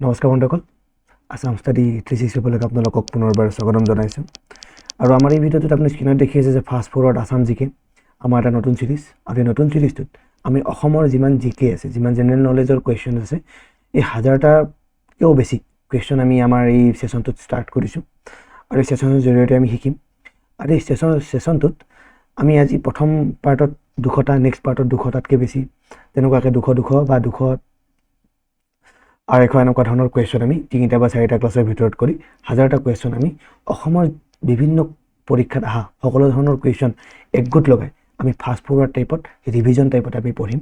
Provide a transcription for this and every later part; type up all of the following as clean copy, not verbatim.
নমস্কাৰ বন্ধুসকল, আসাম ষ্টাডি 360 আপোনালোকক পুনৰবাৰ স্বাগতম জনাইছোঁ। আৰু আমাৰ এই ভিডিঅ'টোত আপুনি স্ক্ৰীনত দেখি আছে যে ফাষ্ট ফৰৱাৰ্ড আসাম জিকে আমাৰ এটা নতুন চিৰিজ। আৰু এই নতুন চিৰিজটোত আমি অসমৰ যিমান জিকে আছে, যিমান জেনেৰেল নলেজৰ কুৱেশ্যন আছে, এই 1000টাতকৈও বেছি কুৱেশ্যন আমি আমাৰ এই ছেশ্যনটোত ষ্টাৰ্ট কৰিছোঁ। আৰু এই ছেশ্যনৰ জৰিয়তে আমি শিকিম। আৰু এই ছেশ্যনটোত আমি আজি প্ৰথম পাৰ্টত 200টা, নেক্সট পাৰ্টত 200টাতকৈ বেছি, তেনেকুৱাকৈ 200 বা 200 আৰু এনেকুৱা ধৰণৰ কুৱেশ্যন আমি 3টা বা 4টা ক্লাছৰ ভিতৰত কৰি 1000টা কুৱেশ্যন আমি অসমৰ বিভিন্ন পৰীক্ষাত অহা সকলো ধৰণৰ কুৱেশ্যন একগোট লগাই আমি ফাষ্ট ফৰৱাৰ্ড টাইপত, ৰিভিজন টাইপত আমি পঢ়িম।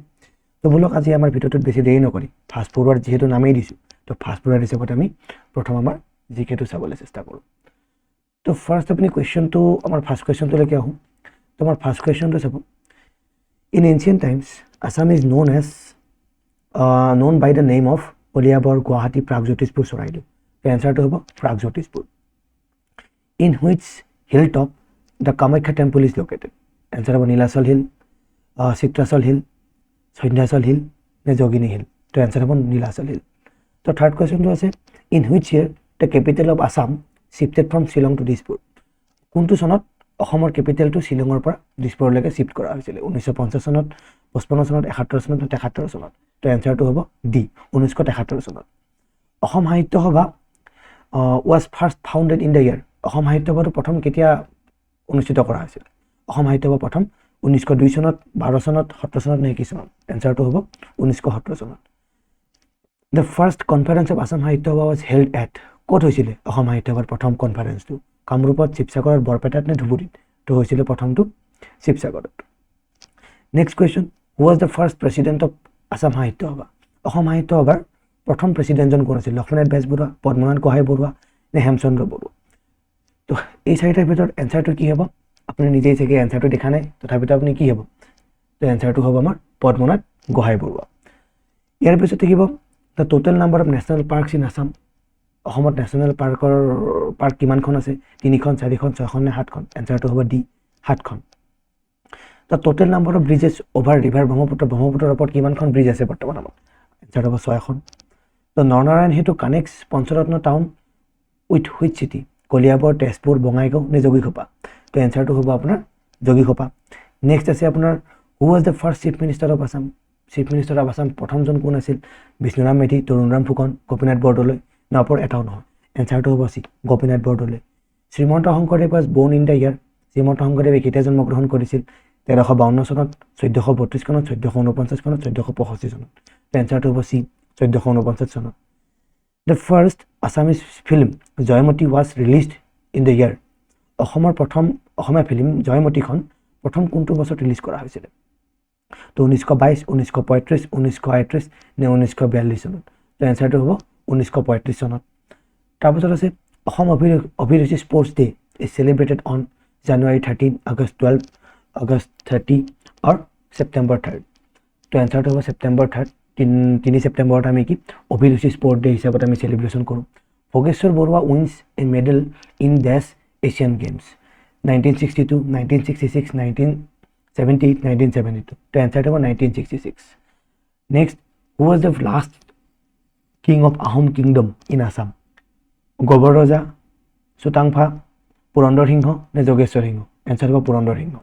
তো বোলক আজি আমাৰ ভিডিঅ'টোত বেছি দেৰি নকৰি ফাষ্ট ফৰৱাৰ্ড যিহেতু নামেই দিছোঁ, তো ফাষ্ট ফৰৱাৰ্ড হিচাপত আমি প্ৰথম আমাৰ জিকেটো চাবলৈ চেষ্টা কৰোঁ। তো ফাৰ্ষ্ট আপুনি কুৱেশ্যনটো, আমাৰ ফাৰ্ষ্ট কুৱেশ্যনটোলৈকে আহোঁ। তো আমাৰ ফাৰ্ষ্ট কুৱেশ্যনটো চাব, in ancient times Assam is known by the name of Kaliabor, Guwahati, Pragjyotishpur, Charaideo. তো এনচাৰটো হ'ব Pragjyotishpur. In which hill top the Kamakhya temple is located. Answer হ'ব Nilachal hill, Chitrachal hill, Sandhyachal hill নে যোগিনী হিল। তো এনচাৰ হ'ব নীলাচল হিল। তো থাৰ্ড কুৱেশ্যনটো আছে, in which year the capital of Assam shifted from Shillong to Dispur. কোনটো চনত অসমৰ কেপিটেলটো শ্বিলঙৰ পৰা দিছপুৰলৈকে শ্বিফ্ট কৰা হৈছিলে? 1950 চনত, 55 চনত, 71 চনত নে 73 চনত? তো এনচাৰটো হ'ব ডি, 1973 চনত। অসম সাহিত্য সভা was first founded in the ইয়াৰ। অসম সাহিত্য সভাটো প্ৰথম কেতিয়া অনুষ্ঠিত কৰা হৈছিল? অসম সাহিত্য সভা প্ৰথম 1902 চনত, 12 চনত, 17 চনত নে 21 চনত? এনচাৰটো হ'ব 1917 চনত। The first conference of Assam সাহিত্য সভা ৱাজ হেল্ড এট। ক'ত হৈছিলে অসম সাহিত্য সভাৰ প্ৰথম কনফাৰেন্সটো? কামৰূপত, শিৱসাগৰত, বৰপেটাত নে ধুবুৰীত? তো হৈছিলে প্ৰথমটো শিৱসাগৰত। Next question, who was the first president of Assam সাহিত্য সভা। অসম সাহিত্য সভাৰ প্ৰথম প্ৰেচিডেণ্টজন কোন আছিল? লক্ষ্মীনাথ বেজবৰুৱা, পদ্মনাথ গোহাঁই বৰুৱা নে হেমচন্দ্ৰ বৰুৱা? তো এই 4টাৰ ভিতৰত এনচাৰটো কি হ'ব? আপুনি নিজেই চাগে এনচাৰটো দেখা নাই, তথাপিতো আপুনি কি হ'ব? তো এনচাৰটো হ'ব আমাৰ পদ্মনাথ গোহাঁই বৰুৱা। ইয়াৰ পিছত থাকিব the total number of national parks in Assam. অসমত নেশ্যনেল পাৰ্ক কিমানখন আছে? 3খন, 4খন, 6খন নে 7খন? এনচাৰটো হ'ব ডি, 7খন। The total number of bridges over river Brahmaputra. ব্ৰহ্মপুত্ৰৰ ওপৰত কিমানখন ব্ৰিজ আছে বৰ্তমান সময়ত? এনচাৰটো হ'ব 6খন। তো নৰনাৰায়ণ সেতু কানেক্টছ Panchratna town with which city? Kaliabor, Tezpur, Bongaigaon নে যোগীঘোপা? তো এনচাৰটো হ'ব আপোনাৰ যোগীঘোপা। নেক্সট আছে আপোনাৰ, হু was the first chief minister of Assam. Chief minister of Assam প্ৰথমজন কোন আছিল? বিষ্ণুৰাম মেধি, তৰুণৰাম ফুকন, গোপীনাথ বৰদলৈ না ওপৰ এটাও নহয়? এনচাৰটো হ'ব C, Gopinath Bordoloi. Srimanta Sankardev was born in the ইয়াৰ। শ্ৰীমন্ত শংকৰদেৱে কেতিয়া জন্মগ্ৰহণ কৰিছিল? 1352 চনত, 1432 চনত, 1449 চনত, 1465 চনত? এনচাৰটো হ'ব চি, 1449 চনত। The first Assamese film Joymoti was released in the ইয়াৰ। অসমৰ প্ৰথম অসমীয়া ফিল্ম জয়মতীখন প্ৰথম কোনটো বছৰত ৰিলিজ কৰা হৈছিলে? তো 1922, 1935, 1938 নে 1942 চনত? তো এনচাৰটো হ'ব 1935 চনত। তাৰপিছত আছে, Asom Abhiruchi sports day is celebrated on January 13, August 12, August 30 আৰু ছেপ্টেম্বৰ 3। তো এনচাৰটো হ'ব ছেপ্টেম্বৰ 3। 3 ছেপ্টেম্বৰত আমি কি অভিৰুচি স্পৰ্ট ডে হিচাপত আমি চেলিব্ৰেশ্যন কৰোঁ। Bhogeswar Baruah wins a medal in this Asian Games. 1962, 1966, 1978, 1972। তো এনচাৰটো হ'ব 1966। Next, who was the last king of Ahom kingdom in Assam? Gobar ৰজা, চুতাংফা, পুৰন্দৰ সিংহ নে যোগেশ্বৰ সিংহ? এনচাৰ হ'ব পুৰন্দৰ সিংহ।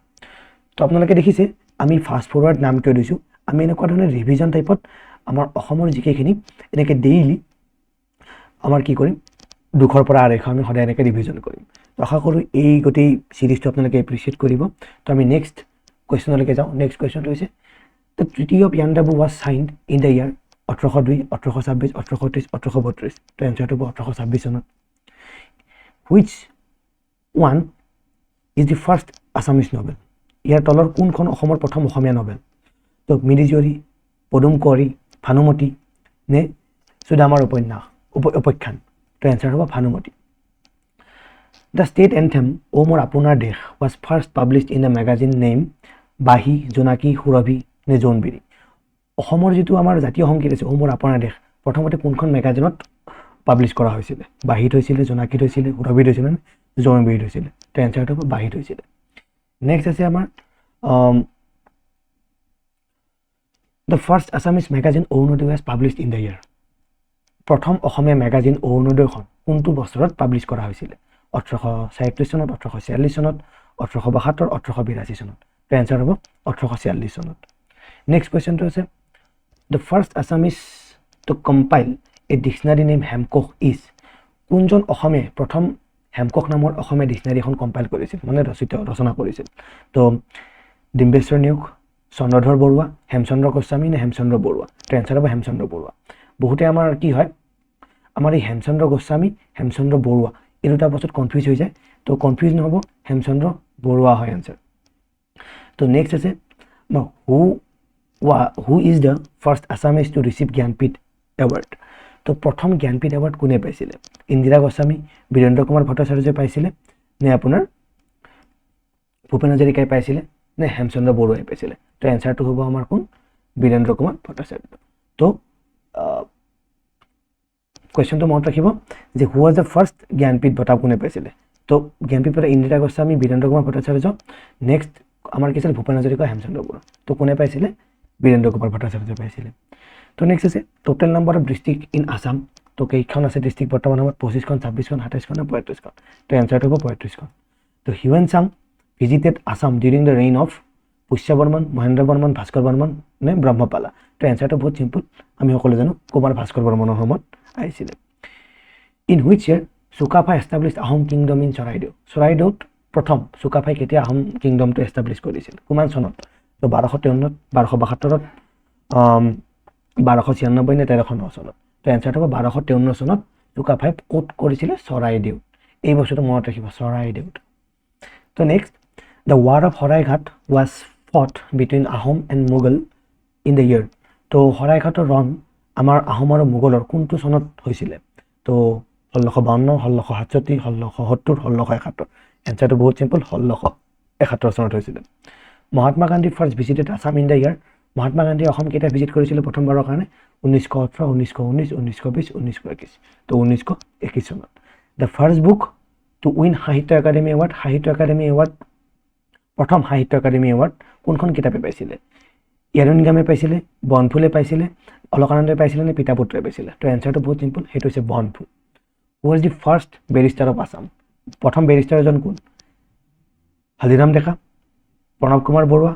তো আপোনালোকে দেখিছে আমি ফাষ্ট ফৰৱাৰ্ড নাম কিয় দিছোঁ? আমি এনেকুৱা ধৰণৰ ৰিভিজন টাইপত আমাৰ অসমৰ জিকেখিনি এনেকৈ ডেইলি আমাৰ কি কৰিম, 200ৰ পৰা 250 আমি সদায় এনেকৈ ৰিভিজন কৰিম। তো আশা কৰোঁ এই গোটেই চিৰিজটো আপোনালোকে এপ্ৰিচিয়েট কৰিব। তো আমি নেক্সট কুৱেশ্যনলৈকে যাওঁ। নেক্সট কুৱেশ্যনটো হৈছে, the treaty of Yandabo was signed in the year 1802, 1826, 1830, 1832। তো এনচাৰটো হ'ব 1826 চনত। Which one is the first Assamese novel? ইয়াৰ তলৰ কোনখন অসমৰ প্ৰথম অসমীয়া নভেল? তো মিৰিজীয়ৰী, পদুম কুঁৱৰী, ভানুমতী নে সুদামাৰ উপাখ্যান? তো এনচাৰ হ'ব ভানুমতী। দ্য ষ্টেট এন্থেম অ' মোৰ আপোনাৰ দেশ was first published in the magazine name বাঁহী, জোনাকী, সুৰভি নে জোনবিৰি? অসমৰ যিটো আমাৰ জাতীয় সংগীত আছে অ' মোৰ আপোনাৰ দেশ, প্ৰথমতে কোনখন মেগাজিনত পাব্লিছ কৰা হৈছিলে? বাঁহীত হৈছিলে, জোনাকীত হৈছিলে, সুৰভিত হৈছিলে নে জোনবিৰিত হৈছিলে? তো এনচাৰটো হ'ব বাঁহীত হৈছিলে। নেক্সট আছে আমাৰ the first Assamese magazine Arunodoi was published in the year. প্ৰথম অসমীয়া মেগাজিন অৰুণোদয়খন কোনটো বছৰত পাব্লিছ কৰা হৈছিলে 1837 চনত 1846 চনত 1872 1882 চনত তো এনসাৰ হ'ব 1846 চনত নেক্সট কোৱেশ্চনটো আছে the first Assamese to compile a dictionary named Hemkosh is কোনজন অসমীয়াই প্ৰথম হেমকোষ নামৰ অসমীয়া ডিকচনাৰী এখন কম্পাইল কৰিছিল মানে ৰচনা কৰিছিল তো ডিম্বেশ্বৰ নেওগ চন্দ্ৰধৰ বৰুৱা হেমচন্দ্ৰ গোস্বামী নে হেমচন্দ্ৰ বৰুৱা তো এনসাৰ হ'ব হেমচন্দ্ৰ বৰুৱা বহুতে আমাৰ কি হয় আমাৰ এই হেমচন্দ্ৰ গোস্বামী হেমচন্দ্ৰ বৰুৱা এই দুটা বস্তুত কনফিউজ হৈ যায় তো কনফিউজ নহ'ব হেমচন্দ্ৰ বৰুৱা হয় এনসাৰ তো নেক্সট আছে who is the first Assamese to receive Jnanpith award তো প্ৰথম জ্ঞানপীঠ এৱাৰ্ড কোনে পাইছিলে ইন্দিৰা গোস্বামী বীৰেন্দ্ৰ কুমাৰ ভট্টাচাৰ্যই পাইছিলে নে আপোনাৰ ভূপেন হাজৰিকাই পাইছিলে নে হেমচন্দ্ৰ বৰুৱাই পাইছিলে তো এনসাৰটো হ'ব আমাৰ কোন বীৰেন্দ্ৰ কুমাৰ ভট্টাচাৰ্য তো কুৱেশ্যনটো মনত ৰাখিব যে হু ৱাজ দ্য ফাৰ্ষ্ট জ্ঞানপীঠ বঁটা কোনে পাইছিলে তো জ্ঞানপীঠ বঁটা ইন্দিৰা গোস্বামী বীৰেন্দ্ৰ কুমাৰ ভট্টাচাৰ্য নেক্সট আমাৰ কি আছিল ভূপেন হাজৰিকা হেমচন্দ্ৰ বৰুৱা তো কোনে পাইছিলে বীৰেন্দ্ৰ কুমাৰ ভট্টাচাৰ্য পাইছিলে তো নেক্সট আছে total number of district in Assam তো কেইখন আছে ডিষ্ট্ৰিক্ট বৰ্তমান সময়ত 25খন 26খন 28খন নে 35খন তো এনসাৰটো হ'ব 35খন তো Hiuen Tsang visited Assam during the reign of Pushya Varman Mahendra Varman Bhaskar Varman নে ব্ৰহ্মপালা তো এনসাৰটো বহুত চিম্পল আমি সকলো জানো কুমাৰ ভাস্কৰ বৰ্মনৰ সময়ত আহিছিলে in which year Sukaphaa establish Ahom kingdom in চৰাইদেউত প্ৰথম চুকাফাই কেতিয়া আহোম কিংডমটো এষ্টাব্লিছ কৰিছিল কিমান চনত তো 1253 1272 1296 নে 1309 চনত তো এনসাৰটো হ'ব 1253 চনত চুকাফাই ক'ত কৰিছিলে চৰাইদেউত এই বস্তুটো মনত ৰাখিব চৰাইদেউত তো next the war of Saraighat was photo between Ahom and Mughal in the year তো শৰাইঘাটৰ ৰণ আমাৰ আহোম আৰু মোগলৰ কোনটো চনত হৈছিলে তো 1652 1667 1670 1671 এনসাৰটো বহুত চিম্পল 1671 চনত হৈছিলে Mahatma Gandhi first visited Assam in the ইয়াৰ মহাত্মা গান্ধীয়ে অসম কেতিয়া ভিজিট কৰিছিল প্ৰথমবাৰৰ কাৰণে 1918 1919 1920 1921 তো 1921 চনত the first book to win সাহিত্য একাডেমি এৱাৰ্ড প্ৰথম সাহিত্য একাডেমি এৱাৰ্ড কোনখন কিতাপে পাইছিলে ইয়াৰুনিগামে পাইছিলে বনফুলে পাইছিলে অলকানন্দই পাইছিলে নে পিতাপুত্ৰই পাইছিলে তো এনসাৰটো বহুত চিম্পল সেইটো হৈছে বনফুল who was the first barrister of Assam প্ৰথম বেৰিষ্টাৰ এজন কোন হালিৰাম ডেকা প্ৰণৱ কুমাৰ বৰুৱা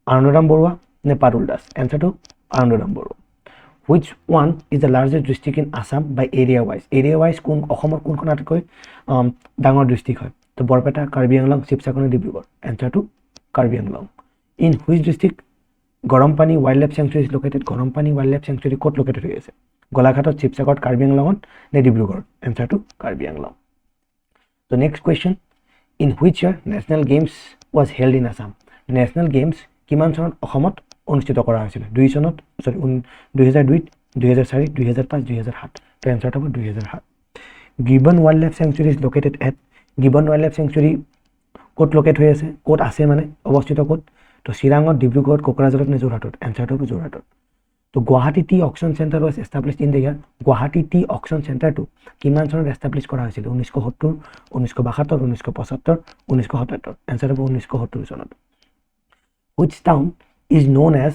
আনন্দৰাম বৰুৱা নে পাৰুল দাস এনসাৰটো Anandaram Baruah which one is the largest district in Assam by area wise কোন অসমৰ কোনখন আটাইতকৈ ডাঙৰ ডিষ্ট্ৰিক্ট হয় তো বৰপেটা কাৰ্বি আংলং শিৱসাগৰ নে ডিব্ৰুগড় এনসাৰটো Karbi Anglong in which district Garampani wild life sanctuary is located Garampani wild life sanctuary ক'ত লোকেটেড হৈ আছে গোলাঘাটত শিৱসাগৰত কাৰ্বি আংলঙত নে ডিব্ৰুগড় এনসাৰটো কাৰ্বি আংলং তো next question in which year national games was held in Assam national games কিমান চনত অসমত অনুষ্ঠিত কৰা হৈছিল 2002 2004 2005 2007 তো এনসাৰটো হ'ব 2007 gibbon wild life sanctuary is located at gibbon wild life sanctuary ক'ত লোকেট হৈ আছে ক'ত আছে মানে অৱস্থিত ক'ত তো চিৰাঙত ডিব্ৰুগড়ত কোকৰাঝাৰত নে যোৰহাটত এনসাৰটো হ'ব যোৰহাটত তো Guwahati tea auction centre was established in the year Guwahati tea auction চেণ্টাৰটো কিমান চনত এষ্টাব্লিছ কৰা হৈছিল 1970 1972 1975 1977 এনসাৰ হ'ব 1970 চনত which town is known as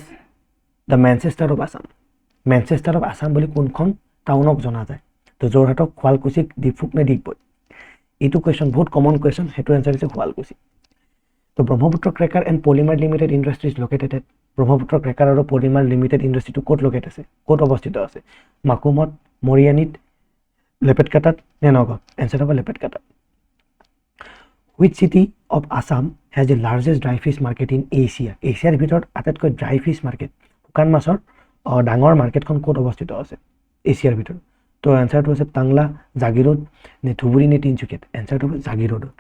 the Manchester of Assam বুলি কোনখন টাউনক জনা যায় তো যোৰহাটক শুৱালকুছিক ডিফুক নে ডিগবৈ এইটো কুৱেশ্যন বহুত কমন কুৱেশ্যন সেইটো এনসাৰ হৈছে শুৱালকুছি তো Brahmaputra cracker and polymer limited industries located at Brahmaputra cracker আৰু পলিমাৰ লিমিটেড ইণ্ডাষ্ট্ৰিটো ক'ত লোকেট আছে ক'ত অৱস্থিত আছে মাকুমত মৰিয়ানীত লেপেটকাটাত নে নগাঁৱত এনসাৰ হ'ব লেপেটকাটাত which city of Assam has the largest dry fish market in এছিয়াৰ ভিতৰত আটাইতকৈ ড্ৰাই ফিছ মাৰ্কেট শুকান মাছৰ ডাঙৰ মাৰ্কেটখন ক'ত অৱস্থিত আছে এছিয়াৰ ভিতৰত তো এনসাৰটো হৈছে টাংলা জাগিৰোড নে ধুবুৰী নে তিনিচুকীয়াত এনসাৰটো হ'ব জাগিৰোডত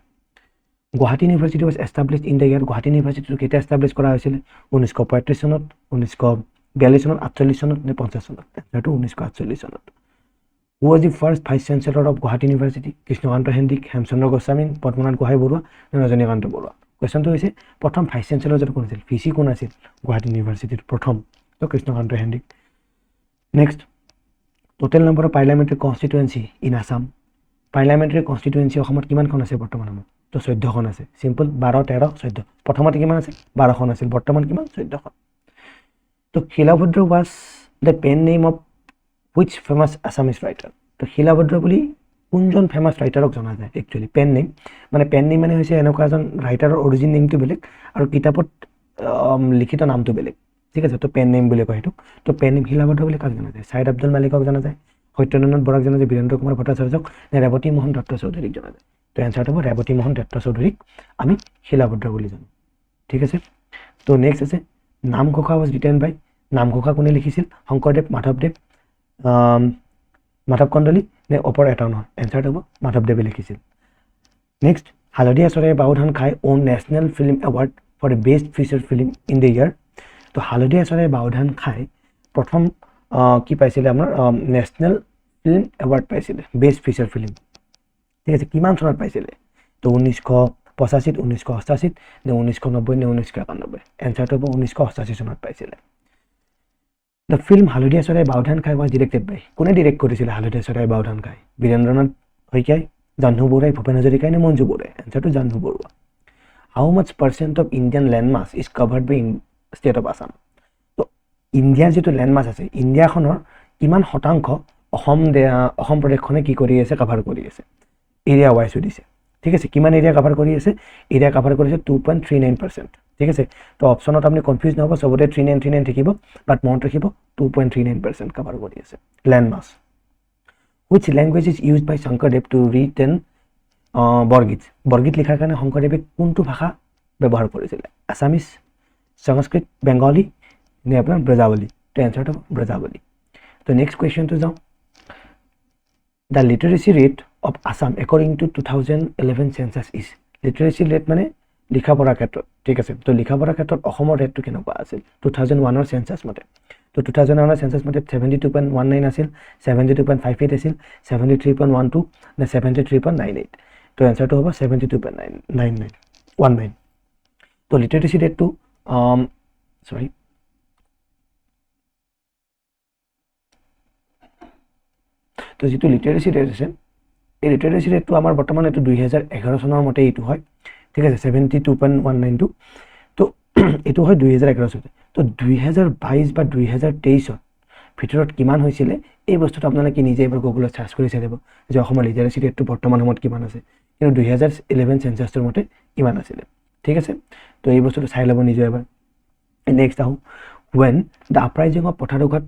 Guwahati university was established in the year Guwahati ইউনিভাৰ্চিটিটো কেতিয়া এষ্টাব্লিছ কৰা হৈছিলে 1935 চনত 1942 চনত 48 চনত নে 50 চনত এনসাৰটো 1948 চনত who was the first vice chancellor of Guwahati university Krishnakanta Handique Hemchandra Goswami Padmanath Gohain Baruah নে ৰজনীকান্ত বৰুৱা কুৱেশ্যনটো হৈছে প্ৰথম ভাইচ চেঞ্চেলৰ কোন আছিল ভিচি কোন আছিল গুৱাহাটী ইউনিভাৰ্চিটিৰ প্ৰথম তো Krishnakanta Handique next total number of parliamentary constituency in Assam parliamentary constituency অসমত কিমানখন আছে বৰ্তমান সময়ত তো 14খন আছে চিম্পল 12 13 14 প্ৰথমতে কিমান আছিল 12খন আছিল বৰ্তমান কিমান 14খন তো Shilabhadra was the pen name of which famous Assamese writer. তো শিলাভদ্ৰ বুলি কোনজন ফেমাছ ৰাইটাৰক জনা যায় একচুৱেলি। পেন নেম মানে হৈছে এনেকুৱা এজন ৰাইটাৰৰ অৰিজিন নেমটো বেলেগ আৰু কিতাপত লিখিত নামটো বেলেগ, ঠিক আছে। তো পেন নেম বুলি কয় সেইটোক। তো পেন নেম শিলাভদ্ৰ বুলি কাক জনা যায়? ছাইদ আব্দুল মালিকক জনা যায়, সত্যেন্দ্ৰনাথ বৰাক জনা যায়, বীৰেন্দ্ৰ কুমাৰ ভট্টাচাৰ্যক, নে ৰেৱতী মোহন দত্ত চৌধুৰীক জনা যায়? তো এনচাৰটো হ'ব ৰেৱতী মোহন দত্ত চৌধুৰীক আমি শিলাভদ্ৰ বুলি জানো, ঠিক আছে। তো নেক্সট আছে নামঘোষা ৱাজ ৰিটেন বাই। নামঘোষা কোনে লিখিছিল? শংকৰদেৱ, মাধৱদেৱ, মাধৱ কন্দলী নে অপৰ এটাও নহয়? এনচাৰটো হ'ব মাধৱদেৱে লিখিছিল। নেক্সট হালধীয়া Choraye Baodhan Khay won national film award for the best feature film in the year. তো হালধীয়া চৰাইয়ে বাওধান খাই প্ৰথম কি পাইছিলে আপোনাৰ নেশ্যনেল ফিল্ম এৱাৰ্ড পাইছিলে বেষ্ট ফিচাৰ ফিল্ম, ঠিক আছে। কিমান চনত পাইছিলে? তো 1985, 1988 নে 1990 নে 1991? এনচাৰটো হ'ব 1988 চনত পাইছিলে। দ্য ফিল্ম হালধীয়া চৰাইয়ে বাওধান খাই ৱাজ ডিৰেক্টেড বাই। কোনে ডিৰেক্ট কৰিছিলে হালধীয়া চৰাইয়ে বাওধান খাই? বীৰেন্দ্ৰনাথ শইকীয়াই, জাহ্নু বৰুৱাই, ভূপেন হাজৰিকাই নে মঞ্জু বৰুৱাই? এনচাৰটো Jahnu Baruah. How much percent of Indian land mass is covered by state of Assam. তো ইণ্ডিয়াৰ যিটো লেণ্ড মাছ আছে, ইণ্ডিয়াখনৰ কিমান শতাংশ অসম প্ৰদেশখনে কি কৰি আছে? কভাৰ কৰি আছে। এৰিয়া ৱাইজ সুধিছে, ঠিক আছে। কিমান এৰিয়া কভাৰ কৰি আছে? এৰিয়া কভাৰ কৰিছে 2.39%, ঠিক আছে। তো অপশ্যনত আপুনি কনফিউজ নহ'ব, চবতে 3939 থাকিব, বাট মনত ৰাখিব 2.39% কভাৰ কৰি আছে land mass. Which language is use by Sankardev to written Borgeet. Borgeet লিখাৰ কাৰণে শংকৰদেৱে কোনটো ভাষা ব্যৱহাৰ কৰিছিলে? আছামিজ, সংস্কৃত, বেংগলী নে আপোনাৰ ব্ৰজাৱলী? তো এনচাৰটো ব্ৰজাৱলী। তো নেক্সট কুৱেশ্যনটো যাওঁ। The লিটাৰেচি rate of Assam according to 2011 census is. লিটাৰেচি rate মানে লিখা পঢ়াৰ ক্ষেত্ৰত, ঠিক আছে। তো লিখা পঢ়াৰ ক্ষেত্ৰত অসমৰ ৰেটটো কেনেকুৱা আছিল 2001 চেঞ্চাছ মতে? তো 2001 চেঞ্চাছ মতে 72.19 আছিল, 72.58 আছিল, 73.12 নে 73.98? তো এনচাৰটো হ'ব 72.19. তো লিটাৰেচি ৰেটটো তো যিটো লিটাৰেচি ৰেট আছে, এই লিটাৰেচি ৰেটটো আমাৰ বৰ্তমান এইটো 2011 চনৰ মতে এইটো হয়, ঠিক আছে, 72.19টো। তো এইটো হয় 2011 চনতে। তো 2022 বা 2023ত ভিতৰত কিমান হৈছিলে এই বস্তুটো আপোনালোকে নিজে এবাৰ গুগলত চাৰ্চ কৰি চাই দিব যে অসমৰ লিটাৰেচি ৰেটটো বৰ্তমান সময়ত কিমান আছে। কিন্তু 2011 চেঞ্চাছটোৰ মতে ইমান আছিলে, ঠিক আছে। তো এই বস্তুটো চাই ল'ব নিজে এবাৰ। নেক্সট আহোঁ, when the uprising of Patharughat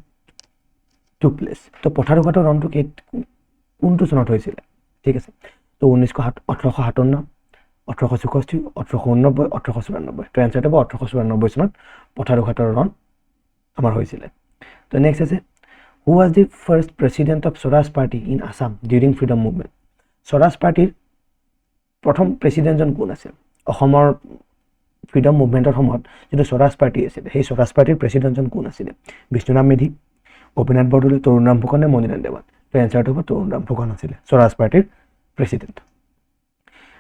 took place. তো পথাৰুঘাটৰ ৰণটো কোনটো চনত হৈছিলে, ঠিক আছে। তো 1857, 1864, 1889, 1894। তো এনচাৰটো হ'ব 1894 চনত পথাৰুঘাটৰ ৰণ আমাৰ হৈছিলে। তো নেক্সট আছে হু was the first president of Swaraj party in Assam during freedom movement. Swaraj পাৰ্টিৰ প্ৰথম প্ৰেচিডেণ্টজন কোন আছিল? অসমৰ ফ্ৰীডম মুভমেণ্টৰ সময়ত যিটো স্বৰাজ পাৰ্টি আছিলে, সেই স্বৰাজ পাৰ্টিৰ প্ৰেচিডেণ্টজন কোন আছিলে? বিষ্ণুৰাম মেধি, গোপীনাথ বৰদলৈ, তৰুণৰাম ফুকন নে মণিৰাম দেৱান? তো এনচাৰটো হ'ব তৰুণৰাম ফুকন আছিলে স্বৰাজ পাৰ্টিৰ president.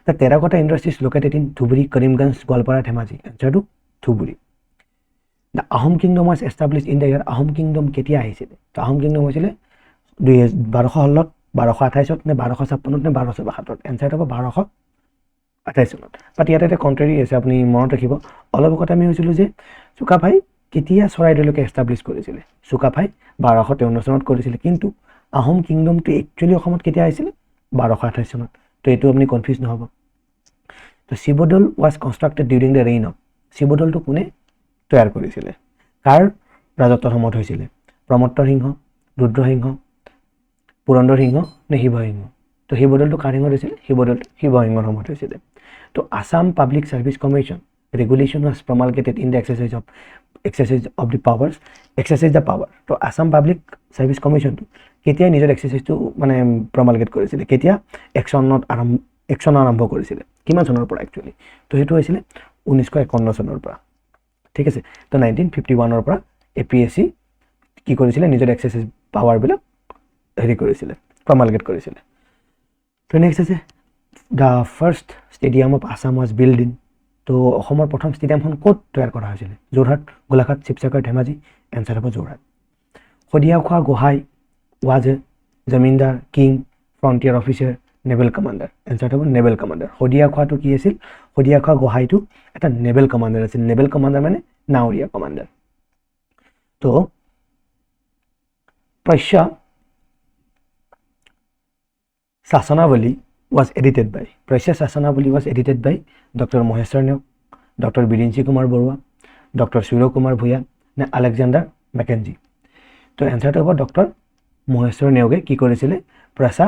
The terracotta industries located in Dhubri, Karimganj, Goalpara, Dhemaji. এনচাৰটো Dhubri. The Ahom kingdom was establish in the year. Ahom kingdom কেতিয়া আহিছিলে? তো আহোম কিংডম হৈছিলে 1216, 1228 নে 1256 নে 1272? এনচাৰটো হ'ব 1228 চনত। বাট ইয়াতে এটা কণ্ট্ৰেৰী আছে, আপুনি মনত ৰাখিব। অলপ আগতে আমি হৈছিলোঁ যে চুকাফাই কেতিয়া চৰাইদেউলৈকে এষ্টাব্লিছ কৰিছিলে? চুকাফাই 1253 চনত কৰিছিলে, কিন্তু আহোম কিংডমটো একচুৱেলি অসমত কেতিয়া আহিছিলে? 1228 চনত। তো এইটো আপুনি কনফিউজ নহ'ব। তো Shivadol was constructed during the reign of. শিৱদৌলটো কোনে তৈয়াৰ কৰিছিলে? কাৰ ৰাজত্বৰ সময়ত হৈছিলে? প্ৰমত্তৰ সিংহ, ৰুদ্ৰসিংহ, পুৰন্দৰ সিংহ নে শিৱসিংহ? তো শিৱদৌলটো কাৰ সিংহত হৈছিলে? শিৱদৌলটো শিৱসিংহৰ সময়ত হৈছিলে। তো Assam public service commission regulation was promulgated in the exercise of the powers. Exercise the power. তো আছাম পাব্লিক ছাৰ্ভিচ কমিশ্যনটো কেতিয়া নিজৰ এক্সাৰচাইজটো মানে প্ৰমালগেট কৰিছিলে? কেতিয়া? একচন আৰম্ভ কৰিছিলে। কিমান চনৰ পৰা একচুৱেলি? তো সেইটো হৈছিলে 1951 চনৰ পৰা, ঠিক আছে। তো 1951 পৰা APSC কি কৰিছিলে? নিজৰ এক্সাৰচাইজ পাৱাৰবিলাক কৰিছিলে, প্ৰমালগেট কৰিছিলে। তো নেক্সট আছে the first stadium of Assam was build in. তো অসমৰ প্ৰথম ষ্টেডিয়ামখন ক'ত তৈয়াৰ কৰা হৈছিলে? যোৰহাট, গোলাঘাট, শিৱসাগৰ, ধেমাজি? এনচাৰ হ'ব Jorhat. Sadiyakhowa Gohain was a zamindar, king, frontier officer, naval commander? Answer হ'ব নেভেল কমাণ্ডাৰ। শদিয়াখোৱাটো কি আছিল? শদিয়াখোৱা গোহাঁইটো এটা নেভেল কমাণ্ডাৰ আছিল। নেভেল কমাণ্ডাৰ মানে নাৱৰীয়া কমাণ্ডাৰ। তো প্ৰশ্য Sasanavali was edited by Precious Sasanavali was edited by Dr. Moheshwar Neok, Dr. Birinchi Kumar Borua, Dr. Suryo Kumar Bhuya, নে Alexander Mackenzie. তো এনসাৰটো হ'ব ডক্টৰ মহেশ্বৰ নেওগে কি কৰিছিলে প্ৰেছা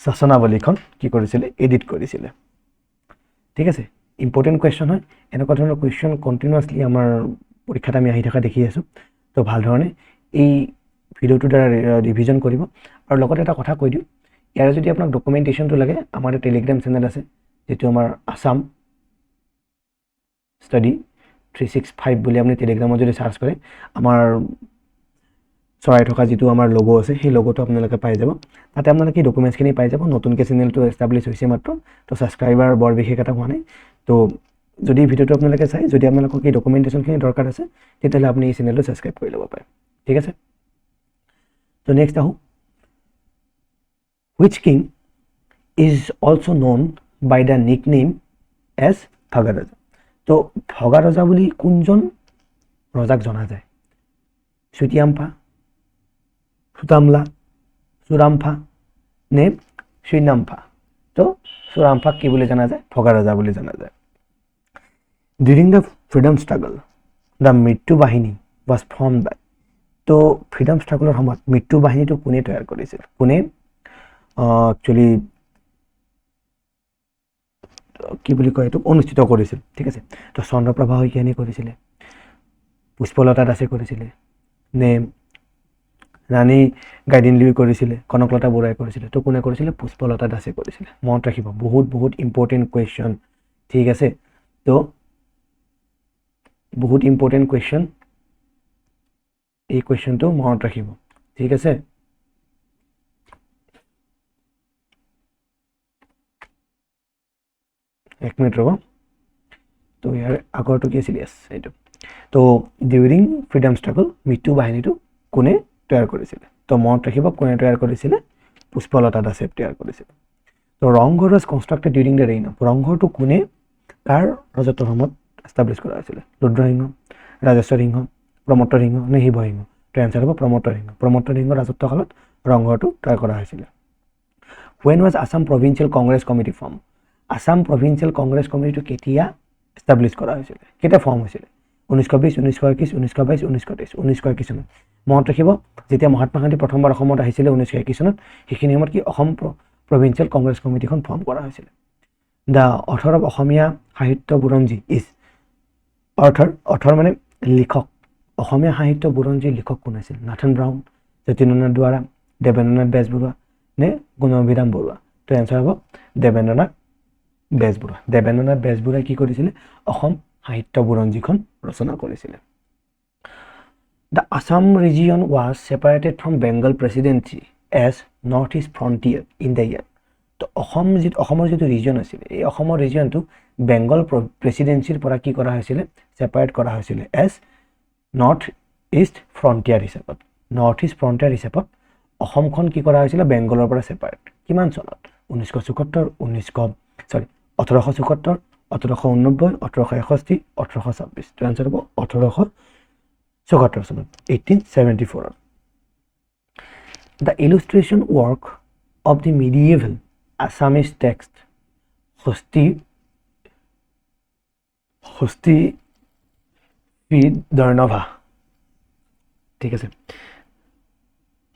শাসনাৱলীখন কি কৰিছিলে এডিট কৰিছিলে ঠিক আছে ইম্পৰ্টেন্ট কোৱেশ্চন হয় এনেকুৱা ধৰণৰ কোৱেশ্চন কন্টিনিউয়াছলি আমাৰ পৰীক্ষাত আমি আহি থকা দেখি আছো তো ভাল ধৰণে এই ভিডিওটো দ্বাৰা ৰিভিজন কৰিব আৰু লগতে এটা কথা কৈ দিও ইয়াৰ যদি আপোনাক ডকুমেন্টেশনটো লাগে আমাৰ টেলিগ্ৰাম চেনেল আছে যেটো আমাৰ আসাম ষ্টাডি 365 বুলি আপুনি টেলিগ্ৰামত যদি সাৰ্চ কৰে আমাৰ চৰাই থকা যেটো আমাৰ লোগো আছে সেই লোগোটো আপোনালোকে পাই যাব তাতে আপোনালোকে ডকুমেন্টছ খিনি পাই যাব নতুনকৈ চেনেলটো এস্টাবলিশ হৈছে মাত্ৰ তো সাবস্ক্ৰাইবাৰ বৰ বিশেষ এটা হোৱা নাই তো যদি ভিডিওটো আপোনালোকে চাই যদি আপোনালোকক কি ডকুমেন্টেশন খিনি দৰকাৰ আছে তেতিয়াহলে আপুনি এই চেনেলটো সাবস্ক্ৰাইব কৰি ল'ব পাৰে ঠিক আছে তো নেক্সট আহো which king is also known by the nickname as Bhagaraja তো ভগাৰাজা বুলি কোনজন ৰজাক জনা যায় সুতিয়াম্পা সুতামলা সুৰামফা নে সুইনামফা তো সুৰামফা কি বুলি জানা যায় ভগাৰাজা বুলি জানা যায় during the freedom struggle the মৃত্যু বাহিনী was formed by তো freedom struggle সময়ত মৃত্যু বাহিনীটো কোনে তৈয়াৰ কৰিছিল কোনে একচুয়ালি কি বুলি কয় এটো অনুষ্ঠিত কৰিছিল ঠিক আছে তো চন্দ্ৰপ্ৰভা হৈকিয়ানি কৰিছিল পুষ্পলতা দাসে কৰিছিল নে ৰাণী গাইদিনলিউ কৰিছিল কনকলতা বৰাই কৰিছিল তো কোনে কৰিছিল পুষ্পলতা দাসে কৰিছিল মনত ৰাখিব বহুত ইম্পৰ্টেন্ট কোৱেশ্চন ঠিক আছে তো বহুত ইম্পৰ্টেন্ট কোৱেশ্চন এই কোৱেশ্চনটো মনত ৰাখিব ঠিক আছে এক মিনিট ৰব তো ইয়াৰ আগৰটো কি আছিল এস এইটো তো ডিউৰিং ফ্ৰীডম ষ্ট্ৰাগল মৃত্যু বাহিনীটো কোনে তৈয়াৰ কৰিছিল তো মনত ৰাখিব কোনে তৈয়াৰ কৰিছিল পুষ্পলতা দাসে তৈয়াৰ কৰিছিল তো Rang Ghar was constructed during the reign of ৰংঘৰটো কোনে কাৰ ৰাজত্বৰ সময়ত এস্টাবলিশ কৰা হৈছিল ৰুদ্ৰসিংহ ৰাজেশ্বৰ সিংহ প্ৰমত্ত সিংহ নে শিৱ সিংহ তো এনসাৰ হ'ব প্ৰমত্ত সিংহ ৰাজত্ব কালত ৰংঘৰটো তৈয়াৰ কৰা হৈছিল when was Assam Provincial Congress Committee formed Assam provincial Congress কমিটিটো কেতিয়া এস্টাবলিশ কৰা হৈছিল কেতিয়া ফৰ্ম হৈছিল 1920 1921 1922 1923 1921 চনত মনত ৰাখিব যেতিয়া মহাত্মা গান্ধী প্ৰথমবাৰ অসমত আহিছিল 1921 চনত সেইখিনি সময়ত কি অসম প্ৰভিন্সিয়েল কংগ্ৰেছ কমিটিখন ফৰ্ম কৰা হৈছিল দা অথৰ অফ অসমীয়া সাহিত্য বুৰঞ্জী ইজ অথৰ মানে লিখক অসমীয়া সাহিত্য বুৰঞ্জীৰ লিখক কোন আছিল নাথন ব্ৰাউন যতীন্দ্ৰনাথ দুৱাৰা দেবেন্দ্ৰনাথ বেজবৰুৱা নে গুণবিৰাম বৰুৱা তো এনসাৰ হ'ব দেবেন্দ্ৰনাথ বেজবৰুৱাই কি কৰিছিল অসম সাহিত্য বুৰঞ্জীখন ৰচনা কৰিছিল The Assam region was separated from Bengal presidency as northeast frontier in the year তো অসমৰ যেটো ৰিজন আছিল এই অসমৰ ৰিজনটো বেংগল প্ৰেসিডেন্সিৰ পৰা কি কৰা হৈছিল সেপাৰেট কৰা হৈছিল as নৰ্থ ইষ্ট ফ্ৰন্টিয়াৰ হিচাপত অসমখন কি কৰা হৈছিল বেংগলৰ পৰা সেপাৰেট কিমান চনত 1874 1874 1889 1861 1826 তো আনসাৰ হ'ব 1874 চনত 1874 The illustration work of the medieval Assamese text Hosti V Darnava ঠিক আছে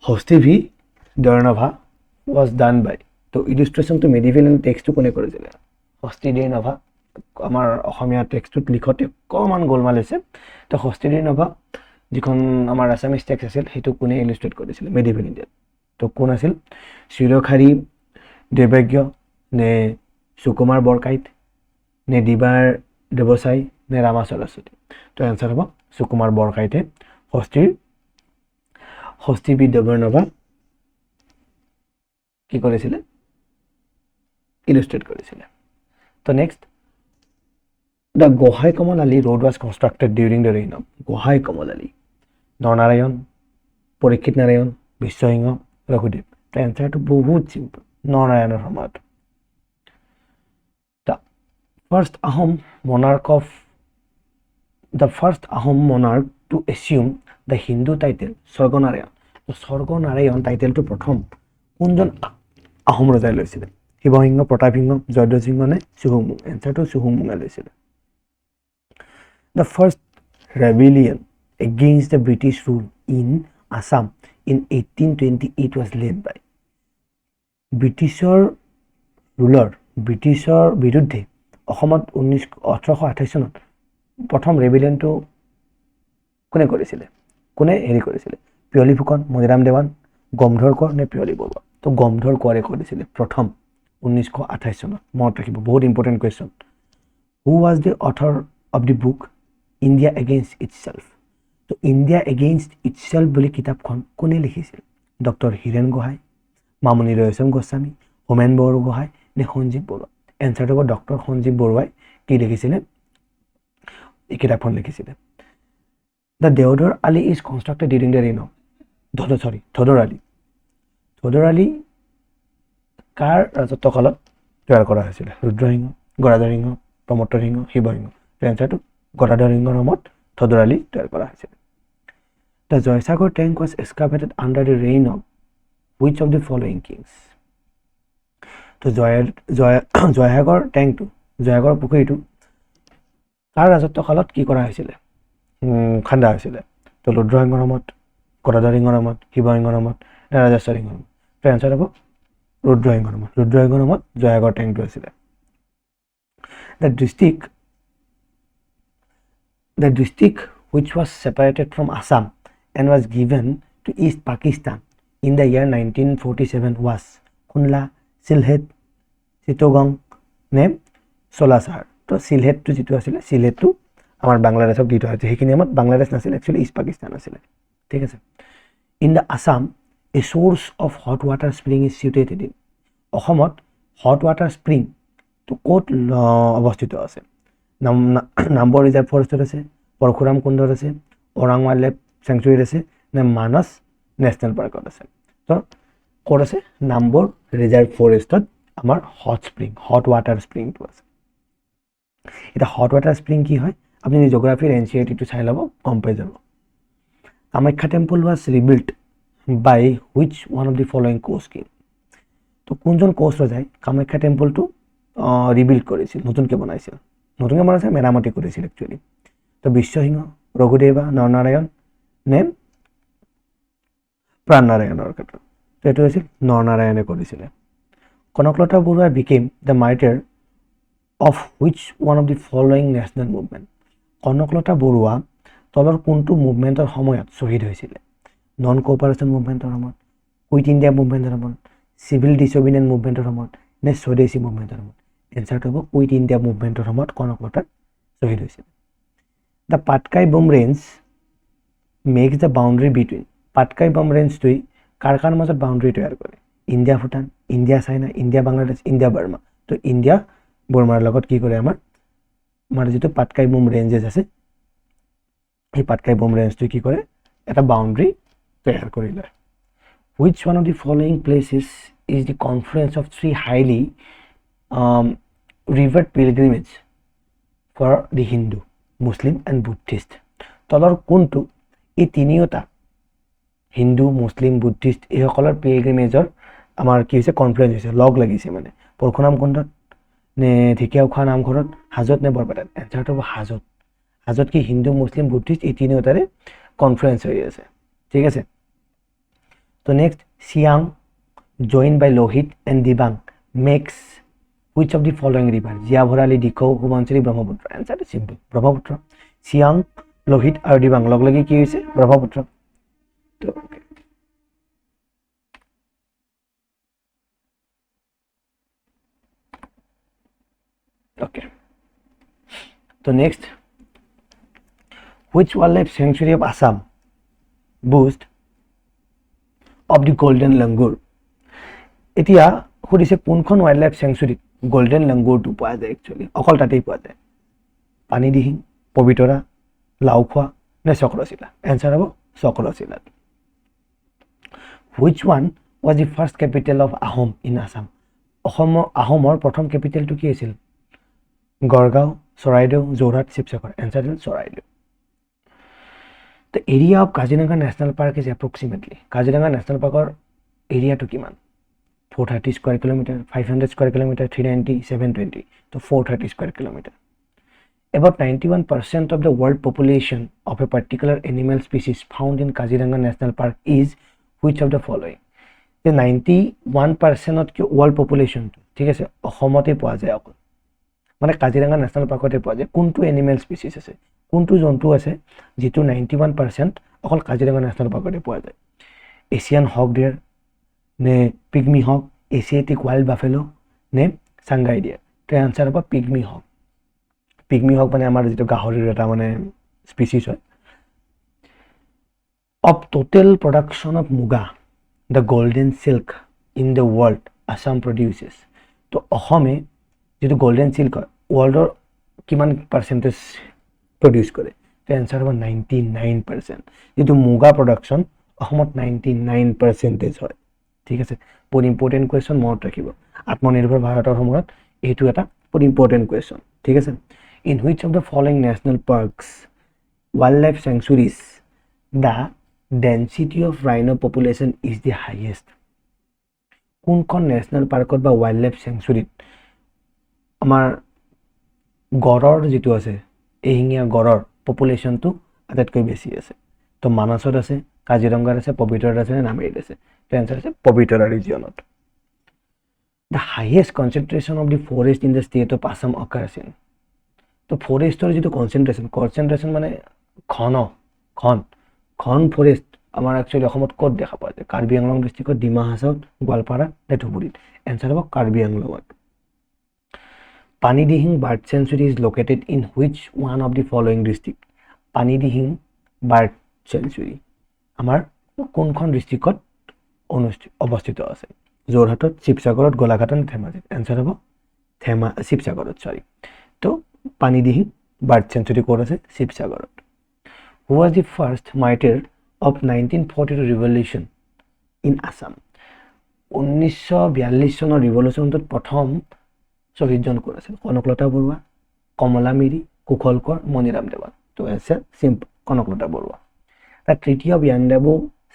Hosti V Darnava was done by তো illustration to medieval text to কোনে কৰিছিল Hosti Darnava আমাৰ অসমীয়া টেক্সটত লিখতে কমান গোলমাল আছে তো Hosti Darnava যিখন আমাৰ আসামিজ টেক্সট আছিল হেতু কোনে ইলাস্ট্ৰেট কৰিছিল মেডিভেল ইণ্ডিয়া তো কোন আছিল শিৰখাৰী দেবজ্ঞ নে সুকুমাৰ বৰকাইত নে দিবাৰ দেৱসাই নে ৰামা সৰস্বতী তো আনসাৰ হ'ব সুকুমাৰ বৰকাইতে হস্তি বি দেৱৰ্ণভা কি কৰিছিল ইলাস্ট্ৰেট কৰিছিল তো next The Gohai Kamal Ali Road was constructed during the reign of Gohai Kamal Ali Naranarayan Parikshit Narayan Bishwasingha Raghudev তো এনসাৰটো বহুত সিম্পল নৰনাৰায়ণৰ সময়ত The first Ahom monarch to assume the Hindu title Swarganarayan তো স্বৰ্গনাৰায়ণ টাইটেলটো প্ৰথম কোনজন আহোম ৰজাই লৈছিলে শিৱসিংহ প্ৰতাপ সিংহ জয়ধ্বজ সিংহ নে চুহুংমুং এনচাৰটো চুহুংমুঙে লৈছিলে the first rebellion against the British rule in Assam in 1828 was led by ব্ৰিটিছৰ ৰুলাৰ ব্ৰিটিছৰ বিৰুদ্ধে অসমত 1828 চনত প্ৰথম ৰেবেলিয়নটো কোনে কৰিছিলে কোনে কৰিছিলে পিয়লি ফুকন মণিৰাম দেৱান গমধৰ কোঁৱৰ নে পিয়লি বৰুৱা তো গমধৰ কোঁৱৰে কৰিছিলে প্ৰথম 1928 চনত মনত ৰাখিব বহুত important question who was the author of the book India against itself তো ইণ্ডিয়া এগেইনষ্ট ইটছেল্ফ বুলি কিতাপখন কোনে লিখিছিল ডক্টৰ হীৰেণ গোহাঁই মামণি ৰয়চম গোস্বামী হোমেন বৰগোহাঁই নে সঞ্জীৱ বৰুৱা এনচাৰটো হ'ব ডক্টৰ সঞ্জীৱ বৰুৱাই কি লিখিছিলে এই কিতাপখন লিখিছিলে the Deodhar Ali is constructed during the reign of Dhodar Ali কাৰ ৰাজত্বকালত তৈয়াৰ কৰা হৈছিলে ৰুদ্ৰসিংহ গদাধৰ সিংহ প্ৰমত্তৰ সিংহ শিৱসিংহ এনচাৰটো গদাধৰ সিংহৰ নামত ধোদৰ আলি তৈয়াৰ কৰা হৈছিলে the Joysagar tank was excavated under the reign of which of the following kings তো জয়সাগৰ টেংকটো জয়সাগৰ পুখুৰীটো কাৰ ৰাজত্বকালত কি কৰা হৈছিলে খান্দা হৈছিলে তো ৰুদ্ৰসিংহৰ নামত গদাধৰ সিংহৰ নামত শিৱসিংহৰ নামত ৰাজেশ্বৰ সিংহৰ নামত তো এনচাৰ হ'ব ৰুদ্ৰসিংহৰ নামত জয়সাগৰ টেংকটো আছিলে the district which was separated from Assam and was given to East Pakistan in the year 1947 was Kunla, Sylhet, Chittagong নে Solasar তো সিলহেটটো যেটো আছিল সিলহেটটো আমাৰ বাংলাদেশক দিটো আছে হেখিনি আমত বাংলাদেশ নাছিল একচুয়ালি ইষ্ট পাকিস্তান আছিল ঠিক আছে in the Assam a source of hot water spring is situated in অসমত হট ওয়াটার স্প্রিং তো কোট অৱস্থিত আছে নাম্বৰ ৰিজাৰ্ভ ফৰেষ্টত আছে পৰশুৰাম কুণ্ডত আছে ওৰাং ওয়াইল্ড লাইফ স্যাংচুৰীত আছে নে মানস নেশনাল পাৰ্কত আছে তো ক'ত আছে নাম্বৰ ৰিজাৰ্ভ ফৰেষ্টত আমাৰ হট ওয়াটাৰ স্প্ৰিংটো আছে এটা হট ওয়াটাৰ স্প্ৰিং কি হয় আপুনি জিওগ্ৰাফিৰ এনসিআৰটিটো চাই ল'ব গম পাই যাব Kamakhya temple was rebuilt by which one of the following Koch king তো কোনজন কোচ ৰজাই কামাখ্যা টেম্পলটো ৰিবিল্ড কৰিছিল নতুনকৈ বনাইছিল মেৰামতি কৰিছিল একচুৱেলি তো বিশ্বসিংহ ৰঘুদেৱা নৰনাৰায়ণ নে প্ৰাণনাৰায়ণৰ ক্ষেত্ৰত তো এইটো হৈছিল নৰনাৰায়ণে কৰিছিলে Kanaklata Baruah became the martyr of which one of the following national movement Kanaklata Baruah তলৰ কোনটো মুভমেন্টৰ সময়ত শহীদ হৈছিল নন কোঅপাৰেশন মুভমেন্টৰ সময়ত কুইট ইণ্ডিয়া মুভমেন্টৰ সময়ত সিভিল ডিসঅবিডিয়েন্স মুভমেন্টৰ সময়ত নে স্বদেশী মুভমেন্টৰ সময়ত এনসাৰটো হ'ব কুইট ইণ্ডিয়া মুভমেন্টৰ সময়ত কনকলতা শহীদ হৈছিল the Patkai Bum range makes the boundary between Patkai Bum ৰেঞ্জটোই কাৰ মাজত বাউণ্ডাৰী তৈয়াৰ কৰে India Bhutan India China India Bangladesh India Burma তো ইণ্ডিয়া বৰ্মাৰ লগত কি কৰে আমাৰ যেটো পাটকাই বম ৰেঞ্জেস আছে এই পাটকাই বম ৰেঞ্জটো কি কৰে এটা বাউণ্ডাৰী তৈয়াৰ কৰি লয় which one of the following places is the confluence of three highly revered pilgrimage for the Hindu Muslim and Buddhist তলৰ কোনটো এই তিনিওটা হিন্দু মুসলিম বুদ্ধিষ্ট এই সকলৰ পিলগ্ৰিমেজৰ আমাৰ কি হৈছে কনফ্লুয়েন্স হৈছে লগ লাগিছে মানে পৰশুৰাম কুণ্ডত নে ঢেকিয়াখোৱা নামঘৰত হাজত নে বৰপেটাত এনসাৰটো হ'ব হাজত কি হিন্দু মুসলিম বুদ্ধিষ্ট এই তিনিওটাৰে কনফ্লুয়েন্স হৈ আছে ঠিক আছে তো next Siang joined by Lohit and Dibang makes which of the following river Jiabharali Dikhow Subansiri Brahmaputra answer is simple Brahmaputra Siang Lohit আৰু দিবাং লগ লাগি কি হৈছে ব্ৰহ্মপুত্ৰ তো okay so next which wildlife sanctuary of Assam boast of the golden langur এতিয়া খুদিছে কোনখন ওয়াইল্ড লাইফ স্যাংচুৰী গোল্ডেন লাংগুৰটো পোৱা যায় actually অকল তাতেই পোৱা যায় পানীদিহিং পবিতৰা লাউখোৱা নে চক্ৰশিলা এনসাৰ হ'ব চক্ৰশিলা which one was the first capital of Ahom in Assam আহোমৰ প্ৰথম ক্যাপিটেলটো কি আছিল Garhgaon Charaideo Jorhat Sivasagar answer is Charaideo The area of Kaziranga National Park is approximately Kaziranga National Park or area to kiman 430 square kilometer, 500 square kilometer, 390, 720. So 430 square kilometer. About 91% of the world population of a particular animal species found in Kaziranga National Park is which of the following? The 91% of the world population, ঠিক আছে, অসমতে পোৱা যায় অকল, মানে Kaziranga national পাৰ্কতে পোৱা যায়। কোনটো এনিমেল স্পিচিছ আছে, কোনটো জন্তু আছে যিটো 91% অকল কাজিৰঙা ন্যাশনাল পাৰ্কতে পোৱা যায়? এছিয়ান হক ডিয়াৰ নে পিগমি হক, এছিয়াটিক ওয়াইল্ড বাফেলো নে সাংঘাই ডিয়াৰ? তো এনসাৰ হ'ব পিগমি হক। পিগমি হক মানে আমাৰ যেটো গাহৰিৰ এটা মানে স্পিচিছ হয়। Of total production of muga, the golden silk in the world, Assam produces. তো অসমে যেটো গোল্ডেন সিল্ক হয় ওয়াৰ্ল্ডৰ কিমান পার্সেন্টেজ প্রডিউস করে? তো এনসার হ'ব 99%। যেটো মুগা প্রোডাকশন অসমত 99% হয়। ঠিক আছে, বহুত ইম্পর্টেন্ট কুৱেশ্যন, মনত ৰাখিব। আত্মনিৰ্ভৰ ভাৰতৰ সময়ত এইটো এটা বহুত ইম্পৰ্টেন্ট কুৱেশ্যন। ঠিক আছে, in which of the following national parks, wild life স্যাংচুয়ারিজ, the density of rhino population is the highest? কোনখন ন্যাশনাল পার্কত বা ওয়াইল্ড লাইফ স্যাংচুয়ারিত আমাৰ গড়ৰ যেটো আছে, এশিঙীয়া গড়ৰ পপুলেশ্যনটো আটাইতকৈ বেছি আছে? তো মানসত আছে, কাজিৰঙাত আছে, পবিতৰাত আছে, নামেৰিত আছে? তো এনসাৰ আছে Pobitora ৰিজিয়নত। The highest concentration of the forest in the state of Assam occurs in? তো ফৰেষ্টৰ যেটো কনচেন্ট্ৰেশন মানে ঘন ফৰেষ্ট আমাৰ একচুয়ালি অসমত ক'ত দেখা পোৱা যায়? কাৰ্বি আংলং ডিস্ট্ৰিক্টত, ডিমা হাছাওত, গোৱালপাৰা নে ধুবুৰীত? এনসাৰ হ'ব কাৰ্বি আংলঙত। Panidihing bird sanctuary is located in which one of the following district? Panidihing bird sanctuary আমাৰ কোনখন ডিস্ট্ৰিক্টত অৱস্থিত আছে? যোৰহাটত, শিৱসাগৰত, গোলাঘাটত নে ধেমাজিত? এনসাৰ হ'ব শিৱসাগৰত, সৰি। তো পানীদিহিং বাৰ্ড চেঞ্চুৰী ক'ত আছে? শিৱসাগৰত। Who was the first martyr of 1942 revolution in Assam? 1942 চনৰ ৰিভলিউশ্যনটোত প্ৰথম শ্বহীদজন কোন আছিল? কনকলতা বৰুৱা, কমলা মিৰি, কুশল কোঁৱৰ, মণিৰাম দেৱান? তো answer simple, Kanaklata Baruah. The treaty of Yandabo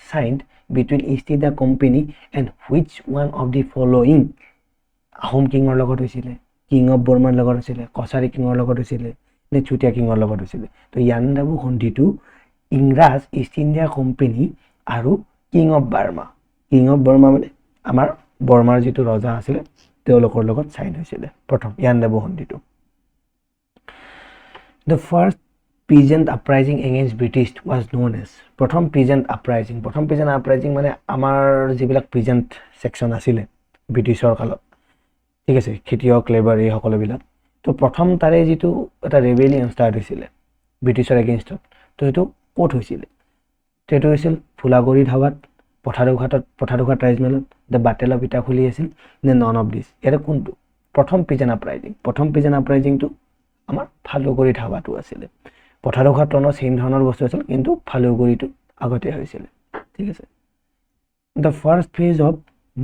signed between East India Company and which one of the following? Ahom কিঙৰ লগত হৈছিলে, কিং অফ বৰ্মাৰ লগত হৈছিলে, কছাৰী কিঙৰ লগত হৈছিলে নে চুতীয়া কিঙৰ লগত হৈছিলে? তো ইয়াণ্ডাবু সন্ধিটো ইংৰাজ ইষ্ট ইণ্ডিয়া কোম্পানী আৰু কিং অফ বাৰ্মা মানে আমাৰ বৰ্মাৰ যেটো ৰজা আছিলে তেওঁলোকৰ লগত সাইন হৈছিলে প্ৰথম ইয়াণ্ডাবু সন্ধিটো। The first peasant uprising against British was known as? প্ৰথম পিজেণ্ট আপৰাইজিং মানে আমাৰ যিবিলাক পিজেণ্ট ছেকশ্যন আছিলে ব্ৰিটিছৰ কালত, ঠিক আছে, খেতিয়ক, লেবাৰ এই সকলোবিলাক। তো প্ৰথম তাৰে যেটো এটা ৰেবেলিয়ন ষ্টাৰ্ট হৈছিলে ব্ৰিটিছৰ এগেইনষ্টত, তো এইটো ক'ত হৈছিলে? তো এইটো হৈছিল ফুলাগড়ি ধাৱাত, পথাৰুঘাট ৰাইজমেলত, দ্য বাটেল অফ ইটাখুলি আছিল নে নন অফ দিছ? ইয়াতে কোনটো প্ৰথম পিজেণ্ট আপৰাইজিংটো আমাৰ ফালুগুৰি ধাৱাটো আছিলে। পথাৰুঘাট ৰণৰ চেইম ধৰণৰ বস্তু আছিল, কিন্তু ফালুগুৰিটো আগতে হৈছিলে। ঠিক আছে, the first phase of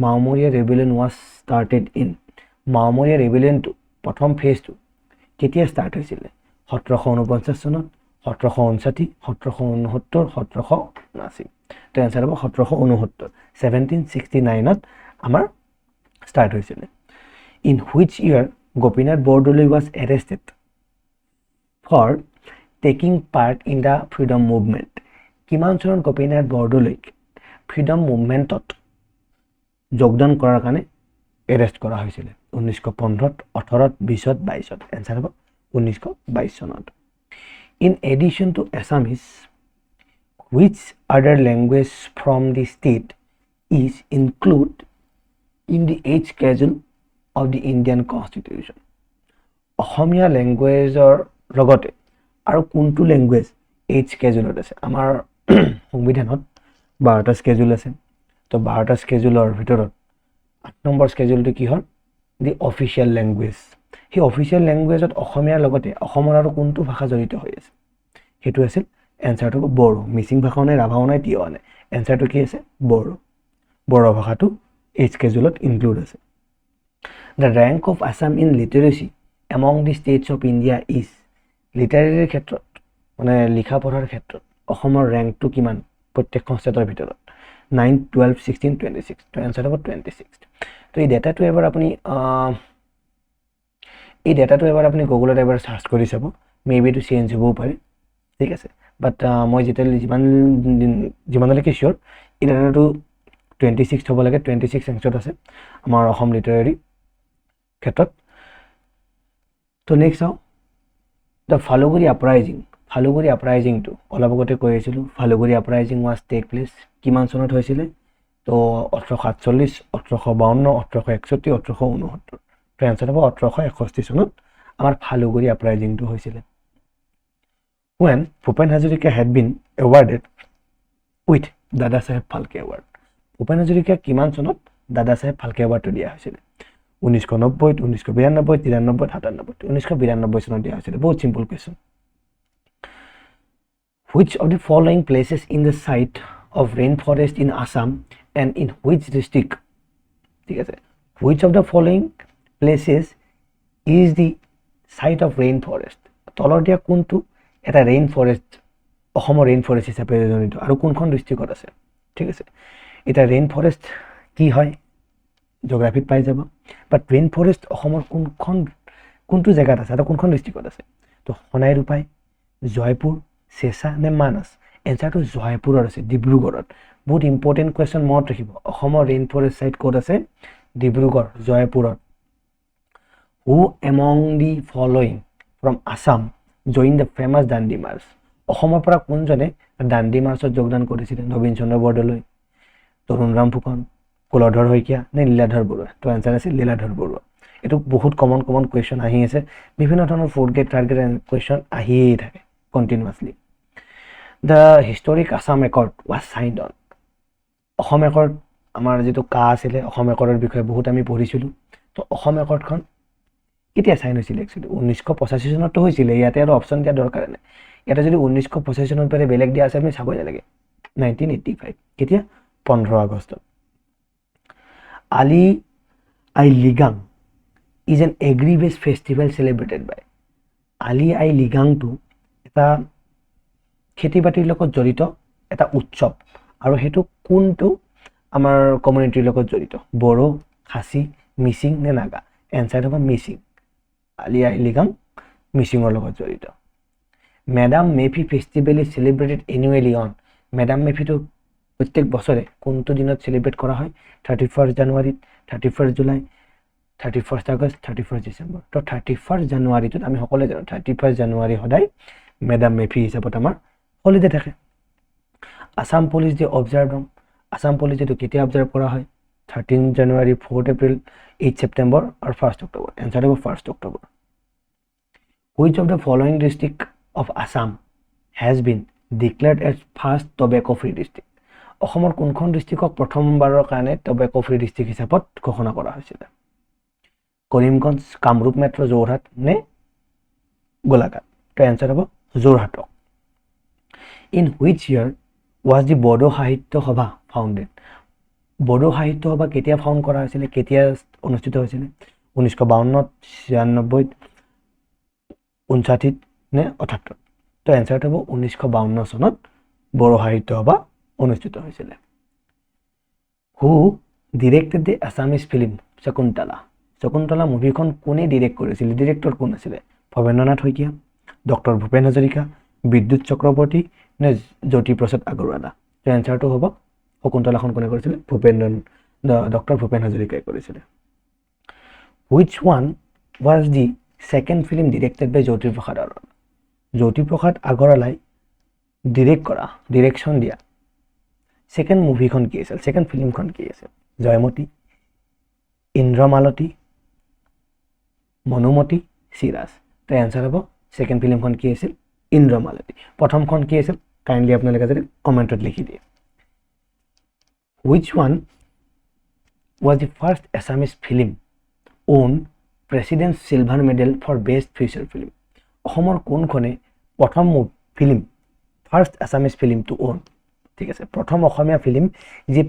Moamoria rebellion was started in? Moamoria ৰেবেলিয়নটো প্ৰথম ফেজটো কেতিয়া ষ্টাৰ্ট হৈছিলে? 1749 চনত, 1759, 1769, 1779? তো এনসাৰ হ'ব 1769, 1769ত আমাৰ ষ্টাৰ্ট হৈছিলে। In which year Gopinath Bordoloi was arrested for taking part in the freedom movement? কিমান চনত গোপীনাথ বৰদলৈক ফ্ৰীডম মুভমেণ্টত যোগদান কৰাৰ কাৰণে এৰেষ্ট কৰা হৈছিলে? 1915, 18, 20, 22? এনসাৰ হ'ব 1922 চনত। In addition to Assamese, which other language from the state is included in the 8th schedule of the Indian Constitution? অসমীয়া ল্যাঙ্গুৱেজৰ লগতে আৰু কোনটো ল্যাঙ্গুৱেজ 8th schedule আছে? আমাৰ সংবিধানত 12টা স্কেজুল আছে। তো 12টা স্কেজুলৰ ভিতৰত 8 নম্বৰ স্কেজুলটো কি হয়? দি অফিচিয়েল ল্যাঙ্গুৱেজ। সেই অফিচিয়েল ল্যাঙ্গুৱেজত অসমীয়াৰ লগতে অসমৰ আৰু কোনটো ভাষা জড়িত হৈ আছে? সেইটো আছিল এনসাৰটো হ'ব বড়ো। মিচিং ভাষাও নাই, ৰাভাও নাই, তিৱাও নাই। এনসাৰটো কি আছে? বড়ো ভাষাটো 8th schedule ইনক্লুড আছে। The rank of Assam in literacy among the states of India is? লিটাৰেৰীৰ ক্ষেত্ৰত মানে লিখা পঢ়াৰ ক্ষেত্ৰত অসমৰ ৰেংকটো কিমান প্ৰত্যেকখন ষ্টেটৰ ভিতৰত? 9, 12, 16, 26 তো এনসাৰ হ'ব 26 তো এই ডেটাটো এবাৰ আপুনি গুগলত এবাৰ সাৰ্চ কৰি চাব মেবি টু চেঞ্জ হ'বও পাৰে ঠিক আছে বাট মই যিমানলৈকে চিয়'ৰ এই ডেটাটো 26 হ'ব লাগে 26 এনচাৰত আছে আমাৰ অসম লিটাৰেৰী ক্ষেত্ৰত তো নেক্সট চাওঁ দ্য ফালুগুৰি আপৰাইজিংটো অলপ আগতে কৈ আছিলোঁ ফালুগুৰি আপৰাইজিং ৱাজ টেক প্লেচ কিমান চনত হৈছিলে তো 1847 1852 1861 1869 তো এনচাৰ হ'ব 1861 চনত আমাৰ ফালুগুৰি আপৰাইজিংটো হৈছিলে when Bhupen Hazarika had been awarded with Dada Saheb Phalke Award. Bhupen Hazarika কিমান চনত দাদা সাহেব ফালকে এৱাৰ্ডটো দিয়া হৈছিল 1990 1992 93 97 1992 চনত দিয়া হৈছিল বহুত simple question which of the following places in the site of rainforest in Assam and in which district ঠিক আছে which of the following places is the site of rainforest তলৰ দিয়া কোনটো এটা ৰেইন ফৰেষ্ট অসমৰ ৰেইন ফৰেষ্ট হিচাপে জনিত আৰু কোনখন ডিস্ট্ৰিক্টত আছে ঠিক আছে এটা ৰেইন ফৰেষ্ট কি হয় জিওগ্ৰাফিত পাই যাব বাট ৰেইন ফৰেষ্ট অসমৰ কোনটো জায়গাত আছে আৰু কোনখন ডিস্ট্ৰিক্টত আছে তো সোণাইৰূপাই জয়পুৰ চেছা নে মানস এনসাৰটো জয়পুৰত আছে ডিব্ৰুগড়ত বহুত ইম্পৰ্টেন্ট কোৱেশ্চন মনত ৰাখিব অসমৰ ৰেইন ফৰেষ্ট সাইট ক'ত আছে ডিব্ৰুগড় জয়পুৰত who among the following from Assam joined the famous Dandi March অসমৰ পৰা কোনজনে দাণ্ডি মাৰ্চত যোগদান কৰিছিল নবীন চন্দ্ৰ বৰদলৈ তৰুণৰাম ফুকন কুলধৰ শইকীয়া নে লীলাধৰ বৰুৱা তো আনসাৰ আছে লীলাধৰ বৰুৱা এটো বহুত কমন কোৱেশ্চন আহি আছে বিভিন্ন ধৰণৰ fourth grade third grade question আহিয়ে থাকে continuously the historic Assam record was signed on Asom record আমাৰ যেটো কা আছিল অসম ৰেকৰ্ডৰ বিষয়ে বহুত আমি পঢ়িছিলো তো অসম ৰেকৰ্ডখন কেতিয়া সাইন হৈছিল একচুয়ালি 1985 চনত হৈছিল ইয়াতে আৰু অপচন দিয়া দৰকাৰ নাই এটা যদি 1985 চনত পৰে বেলেগ দিয়া আছে আমি চাব লাগে 1985 কেতিয়া 15 August Ali Ai Ligang is an agri-based festival celebrated by Ali Ai Ligang to এটা খেতি বাতিৰ লগত জড়িত এটা উৎসৱ আৰু হেতু কোনটো আমাৰ কমিউনিটিৰ লগত জড়িত বড়ো খাসী মিচিং নে নাগা এনসাৰ হ'ব মিচিং Ali Ai Ligang মিচিংৰ লগত জড়িত Madam Mephi festival is celebrated annually on Madam Mephi to প্ৰত্যেক বছৰে কোনটো দিনত সেলিব্ৰেট কৰা হয় 31 জানুৱাৰী 31 জুলাই 31 আগষ্ট 31 ডিসেম্বৰ তো 31 জানুৱাৰীত আমি সকলোৱে জানো 31 জানুৱাৰী সদায় মেডাম মেফি হিচাপত আমাৰ হলিডে থাকে Assam police day observe Assam police day কেতিয়া অবজাৰ্ভ কৰা হয় 13 জানুৱাৰী 4 এপ্ৰিল 8 সেপ্টেম্বৰ আৰু 1 অক্টোবৰ এনসাৰ হ'ব 1 October which of the following district of Assam has been declared as first tobacco free district অসমৰ কোনখন ডিস্ট্ৰিক্টক প্ৰথমবাৰৰ কাৰণে টবেকো ফ্ৰী ডিস্ট্ৰিক্ট হিচাপত ঘোষণা কৰা হৈছিল কৰিমগঞ্জ কামৰূপ মেট্ৰ যোৰহাট নে গোলাঘাট তো এনসাৰ হ'ব যোৰহাট ইন হুইচ ইয়াৰ ওয়াজ দি বড়ো সাহিত্য সভা ফাউণ্ডেড বড়ো সাহিত্য সভা কেতিয়া ফাউণ্ড কৰা হৈছিল কেতিয়া অনুষ্ঠিত হৈছিল 1952 96 59 নে 78 তো এনসাৰ হ'ব 1952 চনত বড়ো সাহিত্য সভা অনুষ্ঠিত হৈছিল হু ডিৰেক্টেড দি আসামিজ ফিল্ম শকুন্তলা মুভিখন কোনে ডিৰেক্ট কৰিছিল ডিৰেক্টৰ কোন আছিল ভবেন্দ্ৰনাথ শইকীয়া ডক্টৰ ভূপেন হাজৰিকা বিদ্যুৎ চক্ৰৱৰ্তী নে জ্যোতিপ্ৰসাদ আগৰৱালা তো এনসাৰটো হ'ব শকুন্তলাখন কোনে কৰিছিল ডক্টৰ ভূপেন হাজৰিকাই কৰিছিল which one was the second film directed by Jyotiprasad আগৰৱালাই ডিৰেকশ্যন দিয়া সেকেন্ড মুভিখন কি আছিল সেকেন্ড ফিল্মখন কি আছিল জয়মতী ইন্দ্ৰমালতী মনুমতী সিৰাজ তো এনসাৰ হ'ব সেকেন্ড ফিল্মখন কি আছিল ইন্দ্ৰমালতী প্ৰথমখন কি আছিল কাইন্ডলি আপোনালোকে যদি কমেন্টত লিখি দিয়ে which one was the first Assamese film own president's silver medal for best feature film অসমৰ কোনখনে প্ৰথম film first Assamese film to own ঠিক আছে প্ৰথম অসমীয়া ফিল্ম যি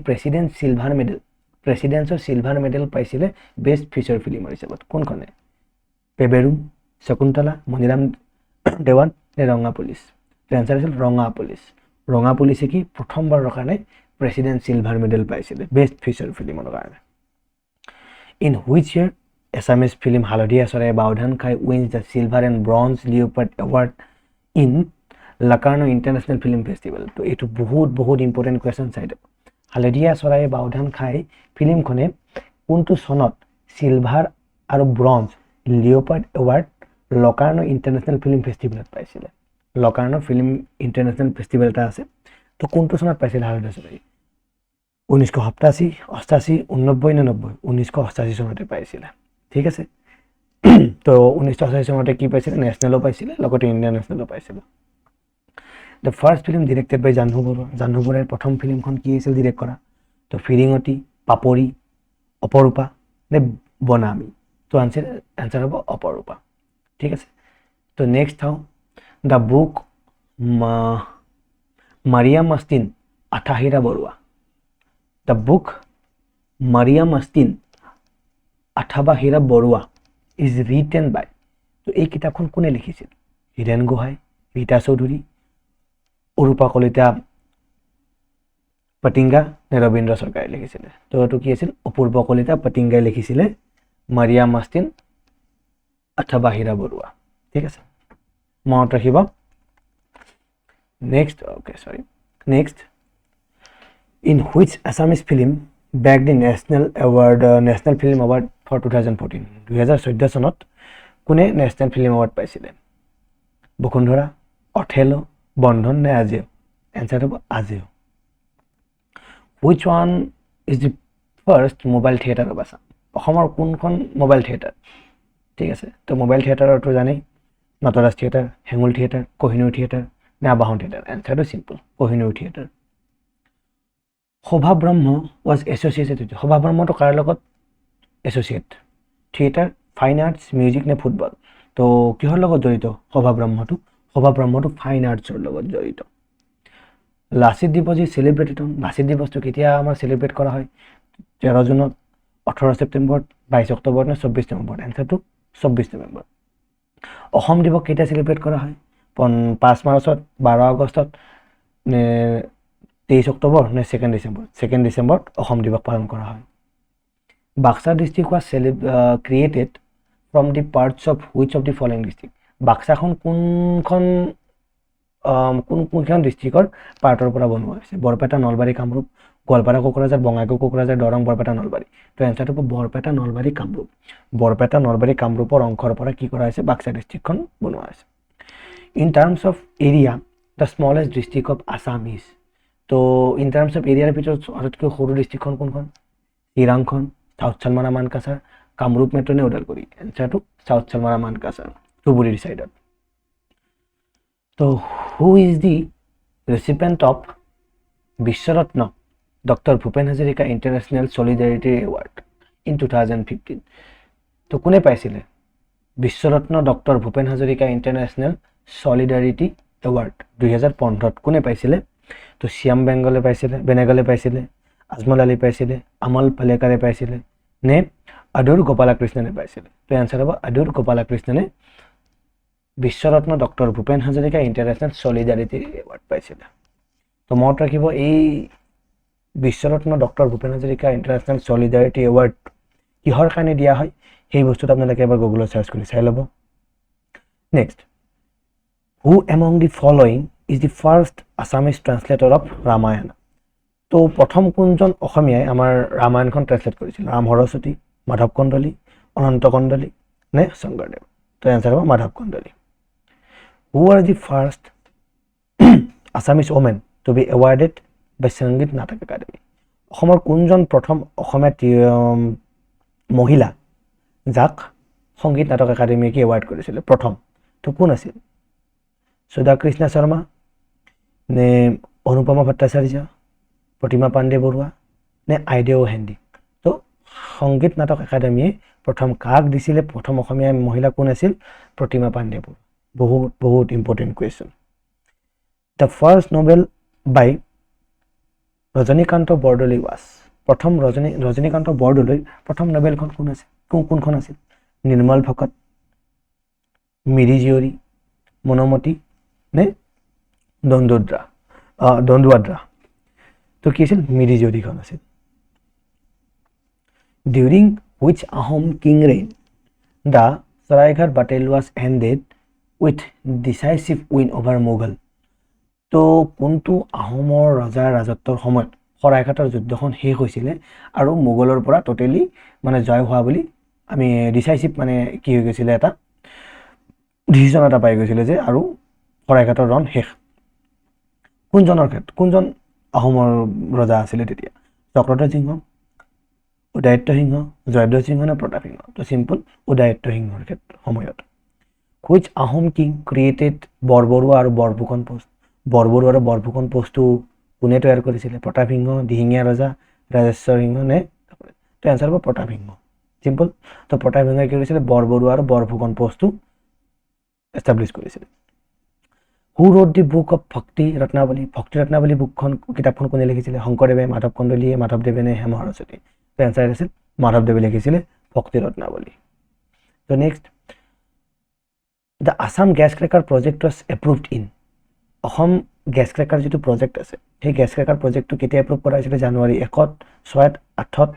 প্ৰেসিডেন্সৰ সিলভাৰ মেডেল পাইছিলে বেস্ট ফিচাৰ ফিল্মৰ হিচাপত কোনখনে পেবেৰুম শকুন্তলা মনিৰাম দেৱান নে ৰঙা পুলিচ তো এনসাৰ আছিল ৰঙা পুলিচে কি প্ৰথমবাৰৰ কাৰণে প্ৰেচিডেণ্ট চিলভাৰ মেডেল পাইছিলে বেষ্ট ফিচাৰ ফিল্মৰ কাৰণে in which year Assamese film Halodhia Choraye Baodhan Khai wins the silver and bronze leopard award in Locarno international film festival তো এইটো বহুত ইম্পৰ্টেণ্ট কুৱেশ্যন চাই দিয়ক হালধীয়া চৰাই বাওধান খাই ফিল্মখনে কোনটো চনত চিলভাৰ আৰু bronze leopard award Locarno international film ফেষ্টিভেলত পাইছিলে লকাৰ্ণো ফিল্ম ইণ্টাৰনেশ্যনেল ফেষ্টিভেল এটা আছে তো কোনটো চনত পাইছিলে হালধীয়া চৰাই 1987 88 89 নে 90 1988 চনতে পাইছিলে ঠিক আছে তো 1988 চনতে কি পাইছিলে নেশ্যনেলো পাইছিলে লগতে ইণ্ডিয়ান নেশ্যনেলো পাইছিলে দ্য ফাৰ্ষ্ট ফিল্ম ডিৰেক্টেড বাই জাহ্নু বৰুৱাৰ প্ৰথম ফিল্মখন কি আছিল ডিৰেক্ট কৰা তো ফিৰিঙতি পাপৰি অপৰূপা নে বনামী তো আনসাৰ হ'ব অপৰূপা ঠিক আছে তো নেক্সট চাওঁ দ্য বুক মাৰিয়া মাষ্টিন আঠাহীৰা Barua the book Maria Austin আঠাবাহীৰা বৰুৱা ইজ ৰিটেন বাই তো এই কিতাপখন কোনে লিখিছিল হীৰেণ গোহাঁই ৰীতা চৌধুৰী অৰূপা কলিতা পটিংগা নে ৰবীন্দ্ৰ চৰকাৰে লিখিছিলে তো এইটো কি আছিল অপূৰ্ব কলিতা পটিংগাই লিখিছিলে মাৰিয়া মাষ্টিন আঠাবাহীৰা বৰুৱা ঠিক আছে মনত ৰাখিব next in which Assamese film bagged the National Film Award for 2014 2014 চনত কোনে নেশ্যনেল ফিল্ম এৱাৰ্ড পাইছিলে বসুন্ধৰা অথেলো বন্ধন নে আজিও এনসাৰ হ'ব আজিও which one is the first mobile theater of Assam অসমৰ কোনখন মোবাইল থিয়েটাৰ ঠিক আছে তো মোবাইল থিয়েটাৰটো জানেই Natraj theatre Hengul theatre Kohinoor theatre নে আবাহন থিয়েটাৰ এনসাৰটো simple Kohinoor theatre Sobha Brahma was associated with Sobha ব্ৰহ্মটো কাৰ লগত associate theatre fine arts music নে ফুটবল তো কিহৰ লগত জড়িত শোভা ব্ৰহ্মটো ফাইন আৰ্টছৰ লগত জড়িত লাচিত দিৱস ইজ চেলিব্ৰেটেড অন লাচিত দিৱসটো কেতিয়া আমাৰ চেলিব্ৰেট কৰা হয় 13 জুনত 18 ছেপ্টেম্বৰত 22 অক্টোবৰত নে 24 নৱেম্বৰত এনসাৰটো 24 নৱেম্বৰ অসম দিৱস কেতিয়া চেলিব্ৰেট কৰা হয় 5 মাৰ্চত 12 আগষ্টত নে 23 অক্টোবৰ নে 2 ডিচেম্বৰত অসম দিৱস পালন কৰা হয় Baksa district was created from the parts of which of the following district বাক্সাখন কোনখন ডিষ্ট্ৰিক্টৰ পাৰ্টৰ পৰা বনোৱা হৈছে বৰপেটা নলবাৰী কামৰূপ গোৱালপাৰা কোকৰাঝাৰ বঙাইগাঁও কোকৰাঝাৰ দৰং বৰপেটা নলবাৰী তো এনসাৰটো হ'ব বৰপেটা নলবাৰী কামৰূপৰ অংশৰ পৰা কি কৰা হৈছে বাক্সা ডিষ্ট্ৰিক্টখন বনোৱা হৈছে in terms of area the smallest district of Assam is তো ইন টাৰ্মছ অফ এৰিয়াৰ ভিতৰত আটাইতকৈ সৰু ডিষ্ট্ৰিক্টখন কোনখন চিৰাংখন চাউথ চালমাৰা মানকাছাৰ কামৰূপ মেট্ৰ' নে ওদালগুৰি এনসাৰটো চাউথ চালমাৰা মানকাছাৰ ধুবুৰীৰ ছাইডত তো who is the recipient of Bishwaratna doctor Bhupen Hazarika international solidarity award in 2015 তো কোনে পাইছিলে Bishwaratna doctor Bhupen Hazarika international solidarity award 2015 কোনে পাইছিলে তো শ্যাম বেনেগলে পাইছিলে আজমল আলী পাইছিলে আমল পালেকাৰে পাইছিলে নে অদূৰ গোপালাকৃষ্ণনে পাইছিলে তো এনসাৰ হ'ব অদূৰ গোপালাকৃষ্ণনে Bishwaratna doctor Bhupen Hazarika international solidarity award পাইছিলে তো মনত ৰাখিব এই Bishwaratna doctor Bhupen Hazarika international solidarity award কিহৰ কাৰণে দিয়া হয় সেই বস্তুটো আপোনালোকে এবাৰ গুগলত চাৰ্চ কৰি চাই ল'ব next who among the following is the first Assamese translator of Ramayana তো প্ৰথম কোনজন অসমীয়াই আমাৰ ৰামায়ণখন ট্ৰান্সলেট কৰিছিল ৰাম সৰস্বতী মাধৱ কন্দলী অনন্ত কন্দলী নে শংকৰদেৱ তো এনসাৰ হ'ব Madhav Kandali who are the first Assamese women to be awarded by Sangeet Natak academy অসমৰ কোনজন প্ৰথম অসমীয়া মহিলা যাক সংগীত নাটক একাডেমীয়ে কি এৱাৰ্ড কৰিছিলে প্ৰথম তো কোন আছিল সুধা কৃষ্ণা শৰ্মা নে অনুপমা ভট্টাচাৰ্য প্ৰতিমা পাণ্ডে বৰুৱা নে আইদেউ হেণ্ডি তো সংগীত নাটক একাডেমীয়ে প্ৰথম কাক দিছিলে প্ৰথম অসমীয়া মহিলা কোন আছিল প্ৰতিমা পাণ্ডে বৰুৱা বহুত important question the first novel by Rajanikanta Bordoloi was প্ৰথম ৰজনীকান্ত বৰদলৈৰ প্ৰথম নোবেলখন কোনখন আছিল নিৰ্মল ভকত মিৰি জীয়ৰী মনোমতী নে দন্দুৱাদ্ৰা তো তো কি আছিল মিৰি জুৰিখন আছিল during which Ahom king reign the Saraighat battle was ended with decisive win over Mughal তো কোনটো আহোমৰ ৰজাৰ ৰাজত্বৰ সময়ত শৰাইঘাটৰ যুদ্ধখন শেষ হৈছিলে আৰু মোগলৰ পৰা টোটেলি মানে জয় হোৱা বুলি আমি ডিসাইসিভ মানে কি হৈ গৈছিলে এটা ডিসিশন এটা পাই গৈছিলে যে আৰু শৰাইঘাটৰ ৰণ শেষ কোনজন আহোমৰ ৰজা আছিলে তেতিয়া চক্ৰধ্বজ সিংহ উদয়াদিত্য সিংহ জয়ধ্বজ সিংহ নে প্ৰতাপ সিংহ তো সিম্পল উদয়াদিত্য সিংহৰ সময়ত which Ahom king created Borbarua আৰু বৰফুকন পোষ্ট বৰবৰুৱা আৰু বৰফুকন পোষ্টটো কোনে তৈয়াৰ কৰিছিলে প্ৰতাপ সিংহ দিহিঙীয়া ৰজা ৰাজেশ্বৰ সিংহ নে তো এনসাৰ হ'ব প্ৰতাপ সিংহ সিম্পল তো প্ৰতাপ সিংহই কি কৰিছিলে বৰবৰুৱা আৰু বৰফুকন পোষ্টটো এস্টাব্লিশ কৰিছিলে হু ৰোড দি বুক অফ ভক্তি ৰত্নাৱলী বুকখন কিতাপখন কোনে লিখিছিলে শংকৰদেৱে মাধৱ কন্দলীয়ে মাধৱদেৱে নে হেম সৰস্বতী তো এনসাৰ আছিল মাধৱদেৱে লিখিছিলে ভক্তি ৰত্নাৱলী তো next The Assam gas cracker project was approved in Assam gas cracker যেটো প্ৰজেক্ট আছে সেই গ্যাস ক্ৰেকাৰ প্ৰজেক্টটো কেতিয়া এপ্ৰুভ কৰা হৈছিল জানুৱাৰী 1 6 8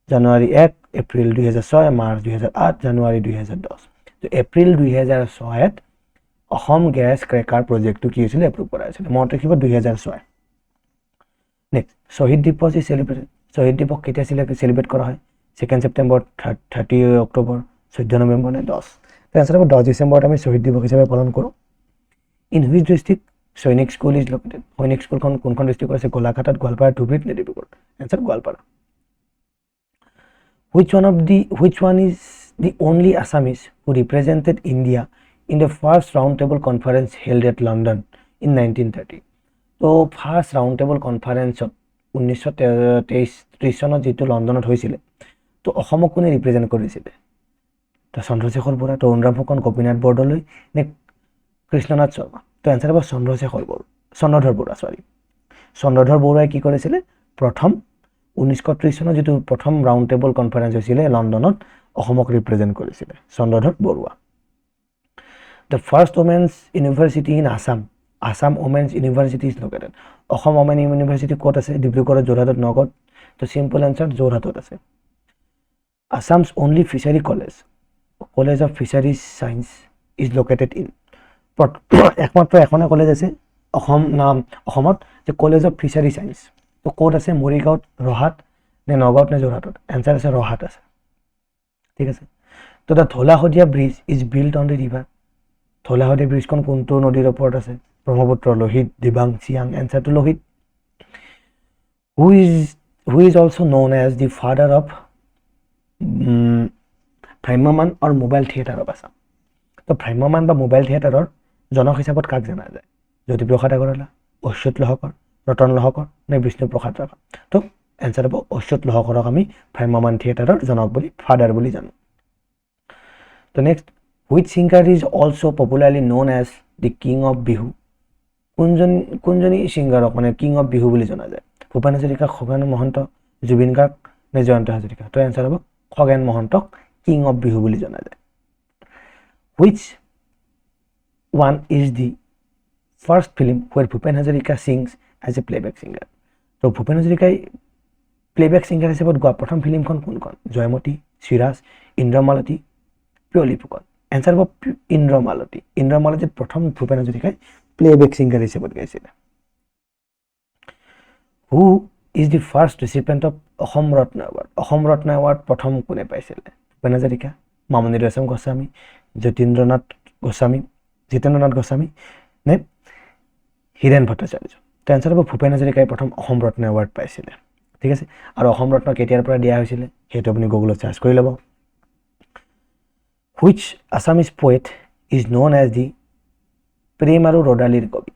জানুৱাৰী 1 এপ্ৰিল 2006 মাৰ্চ 2008 জানুৱাৰী 2010 তো এপ্ৰিল 2006 অসম গ্যাস ক্ৰেকাৰ প্ৰজেক্টটো কি হৈছিল এপ্ৰুভ কৰা হৈছিল মনত ৰাখিব 2006 নেক্সট শহীদ দিৱস ইজ সেলিব্ৰেটেড শহীদ দিৱস কেতিয়া সেলিব্ৰেট কৰা হয় 2 ছেপ্টেম্বৰ 30 অক্টোবৰ 14 নৱেম্বৰ নে 10 answer about 10 December আমি শহীদ দিবস হিচাপে পালন কৰো ইন হুইচ ডিস্ট্রিক্ট সৈনিক স্কুল ইজ লোকেটেড সৈনিক স্কুলখন কোনখন ডিস্ট্রিক্ট আছে গোলাঘাটত গোৱালপাৰা ধুবুৰীত নে Dibrugarh answer Goalpara which one is the only Assamese who represented India in the first round table conference held at London in 1930 তো ফার্স্ট রাউন্ড টেবল কনফারেন্সত 1930 চনত যেটো লণ্ডনত হৈছিল তো অসমক কোনে ৰিপ্ৰেজেন্ট কৰিছিল তো চন্দ্ৰশেখৰ বৰা তৰুণৰাম ফুকন গোপীনাথ বৰদলৈ নে কৃষ্ণনাথ শৰ্মা তো এনসাৰ হ'ব চন্দ্ৰধৰ বৰুৱা চন্দ্ৰধৰ বৰুৱাই কি কৰিছিল প্ৰথম 1930 চনত যেটো প্ৰথম ৰাউন্ড টেবল কনফাৰেন্স হৈছিল লণ্ডনত অসমক ৰিপ্ৰেজেন্ট কৰিছিল Chandradhar Barua The first women's university in Assam Women's University is located Assam women university ক'ত আছে ডিব্ৰুগড় যোৰহাটত নগত তো সিম্পল আনসাৰ যোৰহাটত আছে Assam's only fishery college of fisheries science is located in একমাত্ৰ এখনে কলেজ আছে অসমত যে কলেজ অফ ফিচাৰী সায়েন্স তো ক'ত আছে মৰিগাঁৱত ৰহাট নে নগাঁৱত নে যোৰহাটত এনসাৰ আছে ৰহাট আছে ঠিক আছে তো the Dhola Sadiya bridge is built on the river Dhola Sadiya ব্ৰিজখন কোনটো নদীৰ ওপৰত আছে Brahmaputra Lohit Dibang Siang answer to Lohit who is also known as the father of ভ্ৰাম্যমান আৰু মোবাইল থিয়েটাৰ অফ আছাম তো ভ্ৰাম্যমান বা মোবাইল থিয়েটাৰৰ জনক হিচাপত কাক জনা যায় জ্যোতিপ্ৰসাদ আগৰৱালা অচ্যুত লহকৰ ৰতন লহকৰ নে বিষ্ণুপ্ৰসাদ ৰাভা তো এনসাৰ হ'ব অচ্যুত লহকৰক আমি ভ্ৰাম্যমান থিয়েটাৰৰ জনক বুলি ফাদাৰ বুলি জানো তো next which singer is also popularly known as the king of Bihu কোনজনী সিংগাৰক মানে কিং অফ বিহু বুলি জনা যায় ভূপেন হাজৰিকা খগেন মহন্ত জুবিন গাৰ্গ নে জয়ন্ত হাজৰিকা তো এনসাৰ হ'ব খগেন মহন্তক কিং অফ বিহু বুলি জনা যায় which one is the first film where Bhupen Hazarika sings as a playback singer তো ভূপেন হাজৰিকাই প্লেবেক সিংগাৰ হিচাপত গোৱা প্ৰথম ফিল্মখন কোনখন জয়মতী সিৰাজ ইন্দ্ৰমালতী পিয়লি ফুকন এনসাৰ হ'ব ইন্দ্ৰমালতীত প্ৰথম ভূপেন হাজৰিকাই প্লেবেক সিংগাৰ হিচাপত গাইছিল হু is the first recipient of Assam Ratna award প্ৰথম কোনে পাইছিল ভূপেন হাজৰিকা মামণি ৰয়ছম গোস্বামী জিতেন্দ্ৰনাথ গোস্বামী নে হীৰেণ ভট্টাচাৰ্য তো এনসাৰ হ'ব ভূপেন হাজৰিকাই প্ৰথম অসম ৰত্ন এৱাৰ্ড পাইছিলে ঠিক আছে আৰু অসম ৰত্ন কেতিয়াৰ পৰা দিয়া হৈছিল সেইটো আপুনি গুগলত সাৰ্চ কৰি ল'ব which Assamese poet is known as the প্ৰেম আৰু ৰদালিৰ কবি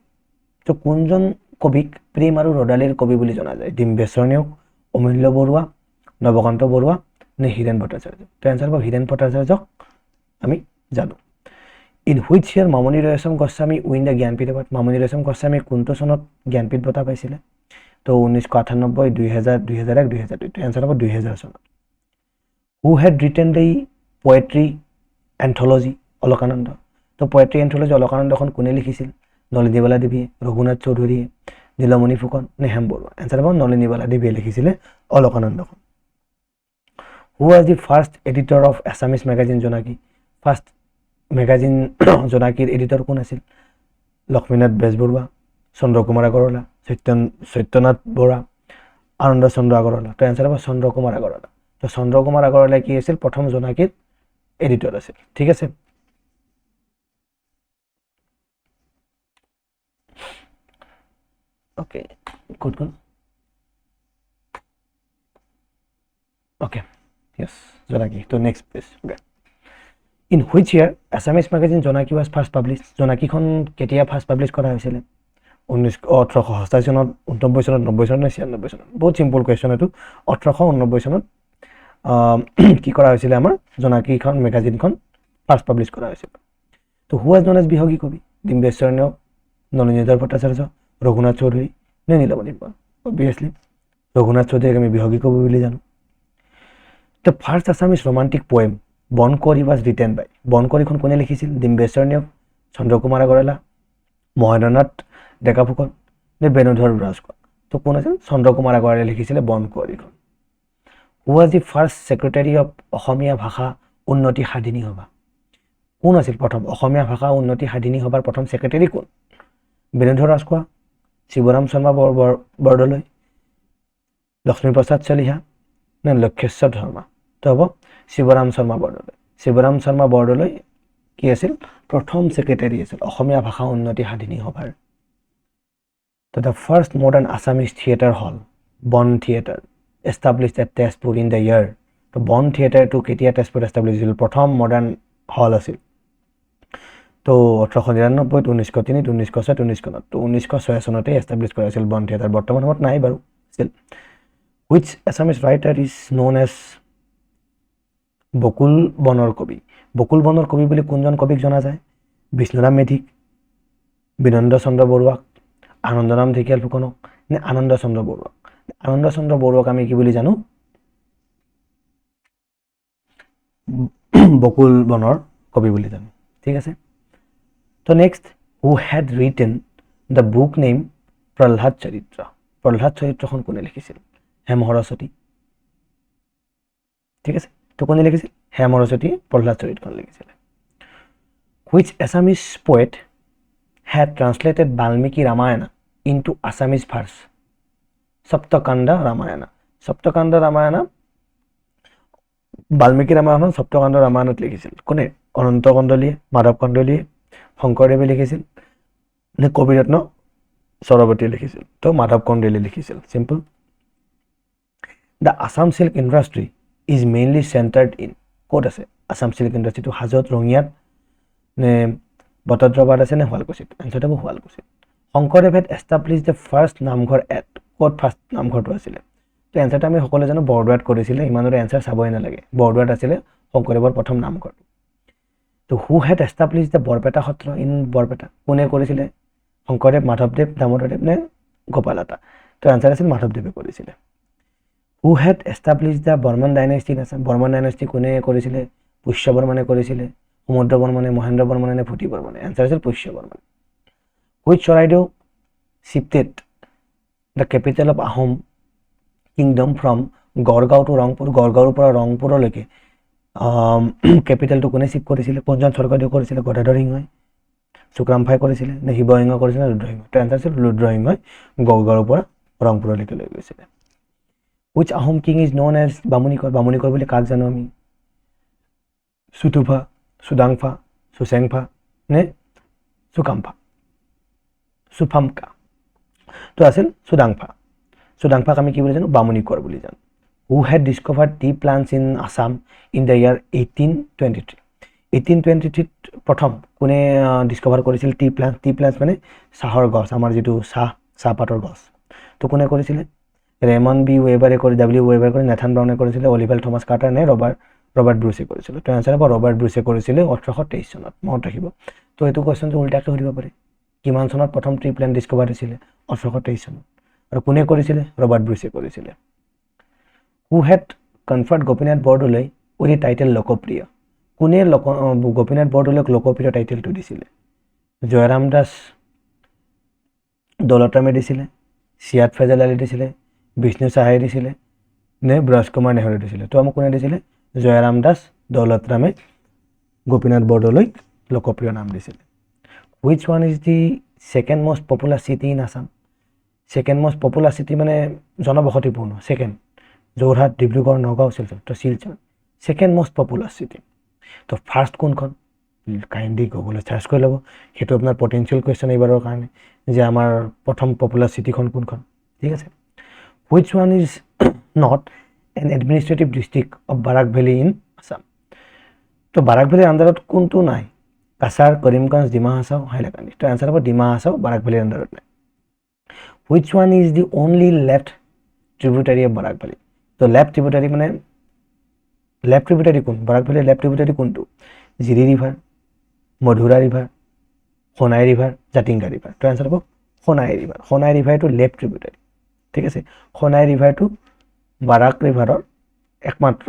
তো কোনজন কবিক প্ৰেম আৰু ৰদালিৰ কবি বুলি জনা যায় ডিম্বেশ্বৰ নেওগ অমূল্য বৰুৱা নৱকান্ত বৰুৱা নে হীৰেণ ভট্টাচাৰ্য তো এনসাৰ হ'ব হীৰেণ ভট্টাচাৰ্যক আমি জানো in which year Mamoni Raisom Goswami win the Jnanpith award Mamoni Raisom Goswami কোনটো চনত জ্ঞানপীঠ বঁটা পাইছিলে তো 1998 2000 2001 2002 তো এনসাৰ হ'ব 2000 চনত who had written the poetry anthology Alakananda তো পোয়েট্ৰি এন্থোলজি অলকানন্দখন কোনে লিখিছিল নলিনীবালা দেৱীয়ে ৰঘুনাথ চৌধুৰীয়ে নীলমণি ফুকন নে হেম বৰুৱা এনচাৰ হ'ব নলিনীবালা দেৱীয়ে লিখিছিলে অলকানন্দখন who was the first editor of Assamese magazine Jonaki first magazine জোনাকীৰ এডিটৰ কোন আছিল লক্ষ্মীনাথ বেজবৰুৱা চন্দ্ৰকুমাৰ আগৰৱালা সত্যনাথ বৰা আনন্দ চন্দ্ৰ আগৰৱালা তো এনচাৰ হ'ব চন্দ্ৰকুমাৰ আগৰৱালা তো চন্দ্ৰকুমাৰ আগৰৱালা কি আছিল প্ৰথম জোনাকীৰ এডিটৰ আছিল ঠিক আছে okay good good okay yes Jonaki তো next page okay in which year Assamese magazine Jonaki was first publish জোনাকীখন কেতিয়া ফাৰ্ষ্ট পাব্লিছ কৰা হৈছিলে 1887 চনত 89 চনত 90 চনত নে 96 চনত বহুত চিম্পল কুৱেশ্যন এইটো 1889 চনত কি কৰা হৈছিলে আমাৰ জোনাকীখন মেগাজিনখন ফাৰ্ষ্ট পাব্লিছ কৰা হৈছিল তো হু ৱাজ নন এজ বিহগী কবি ডিম্বেশ্বৰ নেওগ নলিনীধৰ ভট্টাচাৰ্য ৰঘুনাথ চৌধুৰী নে নীলমণি ফুকন অবভিয়াছলি ৰঘুনাথ চৌধুৰীক আমি বিহগী কবি বুলি জানো the first Assamese romantic poem Bonkowri was written by বনকৰিখন কোনে লিখিছিল ডিম্বেশ্বৰ নেওগ চন্দ্ৰকুমাৰ আগৰৱালা মহেন্দ্ৰনাথ ডেকা ফুকন নে বেণুধৰ ৰাজখোৱা তো কোন আছিল চন্দ্ৰকুমাৰ আগৰৱালাই লিখিছিলে বনকৰিখন who was the first secretary of Asomiya Bhasha Unnati সাধিনী সভা কোন আছিল প্ৰথম অসমীয়া ভাষা উন্নতি সাধিনী সভাৰ প্ৰথম ছেক্ৰেটাৰী কোন বেণুধৰ ৰাজখোৱা শিৱৰাম শৰ্মা বৰদলৈ লক্ষ্মীপ্ৰসাদ চলিহা নে লক্ষেশ্বৰ শৰ্মা তো হ'ব শিৱৰাম শৰ্মা বৰদলৈ কি আছিল প্ৰথম ছেক্ৰেটাৰী আছিল অসমীয়া ভাষা উন্নতি সাধিনী সভাৰ তো the first modern Assamese theatre hall Baan theatre established at Tezpur in the year তো বন থিয়েটাৰটো কেতিয়া তেজপুৰত এষ্টাব্লিছ হৈছিল প্ৰথম মডাৰ্ণ হল আছিল তো 1899 1903 1906 1909 তো 1906 চনতে এষ্টাব্লিছ কৰা হৈছিল বন থিয়েটাৰ বৰ্তমান সময়ত নাই বাৰু still which Assamese writer is known as Bakul Bonor Kabi বুলি কোনজন কবিক জনা যায় বিষ্ণুৰাম মেধিক বিনন্দ চন্দ্ৰ বৰুৱাক আনন্দৰাম ঢেকিয়াল ফুকনক নে আনন্দ চন্দ্ৰ বৰুৱাক আমি কি বুলি জানো বকুল বনৰ কবি বুলি জানো ঠিক আছে তো next who had written the book name Prahlad চৰিত্ৰখন কোনে লিখিছিল হেম সৰস্বতী ঠিক আছে তো কোনে লিখিছিল হেম সৰস্বতী প্ৰহ্লাদ চৰিত্ৰখন লিখিছিলে which Assamese poet had translated Valmiki Ramayana into Assamese verse. Saptakanda Ramayana. Valmiki Ramayana Saptakanda Ramayana লিখিছিল কোনে অনন্ত কণ্ডলীয়ে মাধৱ কণ্ডলীয়ে শংকৰদেৱে লিখিছিল নে কবিৰত্ন সৰবতীয়ে লিখিছিল তো মাধৱ কণ্ডলীয়ে লিখিছিল simple The Assam silk industry is mainly centered in ক'ত আছে আসাম সিল্ক ইণ্ডাষ্ট্ৰিটো হাজত ৰঙিয়াত নে বটদ্ৰৱাত আছে নে শুৱালকুছিত এনচাৰটো হ'ব শুৱালকুছিত Sankardev had established the first namghar at ক'ত ফাৰ্ষ্ট নামঘৰটো আছিলে তো এনচাৰটো আমি সকলোৱে জানো বৰদোৱাত কৰিছিলে ইমানৰে এনচাৰ চাবই নালাগে বৰদোৱাত আছিলে শংকৰদেৱৰ প্ৰথম নামঘৰটো তো হু had established the Barpeta Satra in Barpeta কোনে কৰিছিলে শংকৰদেৱ মাধৱদেৱ দামোদৰদেৱ নে গোপালতা তো এনচাৰ আছিল মাধৱদেৱে কৰিছিলে who had established the Varman dynasty আছে বৰ্মন ডাইনেষ্টি কোনে কৰিছিলে পুষ্য বৰ্মনে কৰিছিলে সমুদ্ৰ বৰ্মনে মহেন্দ্ৰ বৰ্মনে নে ফুটি বৰ্মনে এনচাৰ আছিল পুষ্য বৰ্মনে which Charaideo shifted the capital of Ahom kingdom from Gargaon to Rangpur গড়গাঁৱৰ পৰা ৰংপুৰলৈকে কেপিটেলটো কোনে শিফ্ট কৰিছিলে কোনজন স্বৰ্গদেউ কৰিছিলে গদাধৰ সিংহই শুক্ৰামফাই কৰিছিলে নে শিৱসিংহ কৰিছিলে ৰুদ্ৰসিংহ তো এনচাৰ আছিল ৰুদ্ৰসিংহই গড়গাঁৱৰ পৰা ৰংপুৰলৈকে লৈ গৈছিলে Which Ahom king is known as Bamunikor বুলি কাক জানো আমি সুতুফা সুদাংফা সুসেংফা নে সুফামকা তো আছিল সুদাংফাক আমি কি বুলি জানো বামুনিকৰ বুলি জানো Who had discovered tea plants in Assam in the year 1823 1823 প্ৰথম কোনে ডিস্কভাৰ কৰিছিল টি প্লান্টছ মানে চাহৰ গছ আমাৰ যেটো চাহপাতৰ গছ তো কোনে কৰিছিলে ৰেমন বি ওয়েবাৰে কৰি ডব্লিউ ওয়েবাৰ কৰি নেথান ব্ৰাউনে কৰিছিলে অলিভাৰ থমাস কাৰ্টাৰ নে ৰবাৰ্ট ব্ৰুছে কৰিছিল তো আনসাৰ হ'ব ৰবাৰ্ট ব্ৰুছে কৰিছিল 1823 চনত মনত ৰাখিব তো এটো কোৱেশ্চনটো উল্টাকৈ সুধিব পাৰে কিমান চনত প্ৰথম ট্ৰি প্লান্ট ডিস্কভাৰ হৈছিল 1823 চনত আৰু কোনে কৰিছিলে ৰবাৰ্ট ব্ৰুছে কৰিছিলে Who had conferred Gopinath Bordoloi with the title লোকপ্ৰিয় কোনে গোপীনাথ বৰদলৈক লোকপ্ৰিয় টাইটেলটো দিছিলে জয়ৰাম দাস দৌলতৰামে দিছিলে সিয়াদ ফেজাল আলী দিছিলে, বিষ্ণু চাহাই দিছিলে নে ব্ৰজকুমাৰ নেহৰু দিছিলে? তো আমাক কোনে দিছিলে? জয়ৰাম দাস দৌলত ৰামে গোপীনাথ বৰদলৈক লোকপ্ৰিয় নাম দিছিলে। Which one is the second most popular city in Assam? Second most popular city মানে জনবসতিপূৰ্ণ, ছেকেণ্ড যোৰহাট, ডিব্ৰুগড়, নগাঁও, শিলচৰ। তো Silchar second most popular city. তো ফাৰ্ষ্ট কোনখন? কাইণ্ডলি গুগলত চাৰ্চ কৰি ল'ব, সেইটো আপোনাৰ পটেঞ্চিয়েল কুৱেশ্যন এইবাৰৰ কাৰণে, যে আমাৰ প্ৰথম পপুলাৰ চিটিখন কোনখন, ঠিক আছে। Which one is not an administrative district of Barak valley in Assam? তো বাৰাক ভেলীৰ আণ্ডাৰত কোনটো নাই? কাছাৰ, কৰিমগঞ্জ, ডিমা হাছাও, হাইলাকান্দি। তো এনচাৰ হ'ব ডিমা হাছাও বাৰাক ভেলীৰ আণ্ডাৰত নাই। Which one is the only left tributary of Barak valley? তো লেফ্ট ট্ৰিবিউটাৰী মানে লেফ্ট ট্ৰিবিউটাৰী কোন? বাৰাক ভেলীৰ লেফ্ট ট্ৰিবিউটাৰী কোনটো? Jiri river, Madhura river, Sonai river, Jatinga river. তো এনচাৰ হ'ব সোণাই ৰিভাৰ। সোণাই ৰিভাৰটো লেফ্ট ট্ৰিবিউটাৰী, ঠিক আছে। সোণাই ৰিভাৰটো বাৰাক ৰিভাৰৰ একমাত্ৰ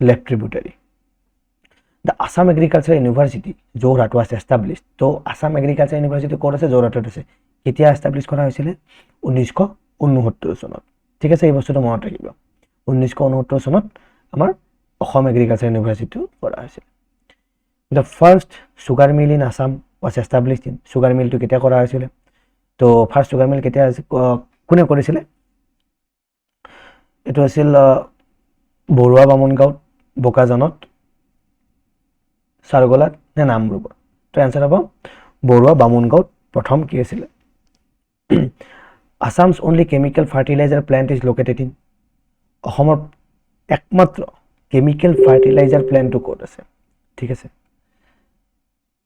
left tributary. The Assam agriculture university Jorhat was establish. তো আছাম এগ্ৰিকালচাৰ ইউনিভাৰ্চিটি ক'ত আছে? যোৰহাটত আছে। কেতিয়া এষ্টাব্লিছ কৰা হৈছিলে? 1969 চনত, ঠিক আছে। এই বস্তুটো মনত ৰাখিব, 1969 চনত আমাৰ অসম এগ্ৰিকালচাৰ ইউনিভাৰ্চিটি কৰা হৈছিল। The first sugar mill in Assam was establish in. Sugar মিলটো কেতিয়া কৰা হৈছিলে? তো ফাৰ্ষ্ট চুগাৰ মিল কেতিয়া কোনে কৰিছিলে? এইটো আছিল বৰুৱা বামুণগাঁৱত, বোকাজানত, চাৰগোলাত নে নামৰূপত? তো এনচাৰ হ'ব বৰুৱা বামুণগাঁৱত প্ৰথম কি আছিলে? Assam's only chemical fertilizer plant is located in. অসমৰ একমাত্ৰ কেমিকেল ফাৰ্টিলাইজাৰ প্লেণ্টটো ক'ত আছে? ঠিক আছে,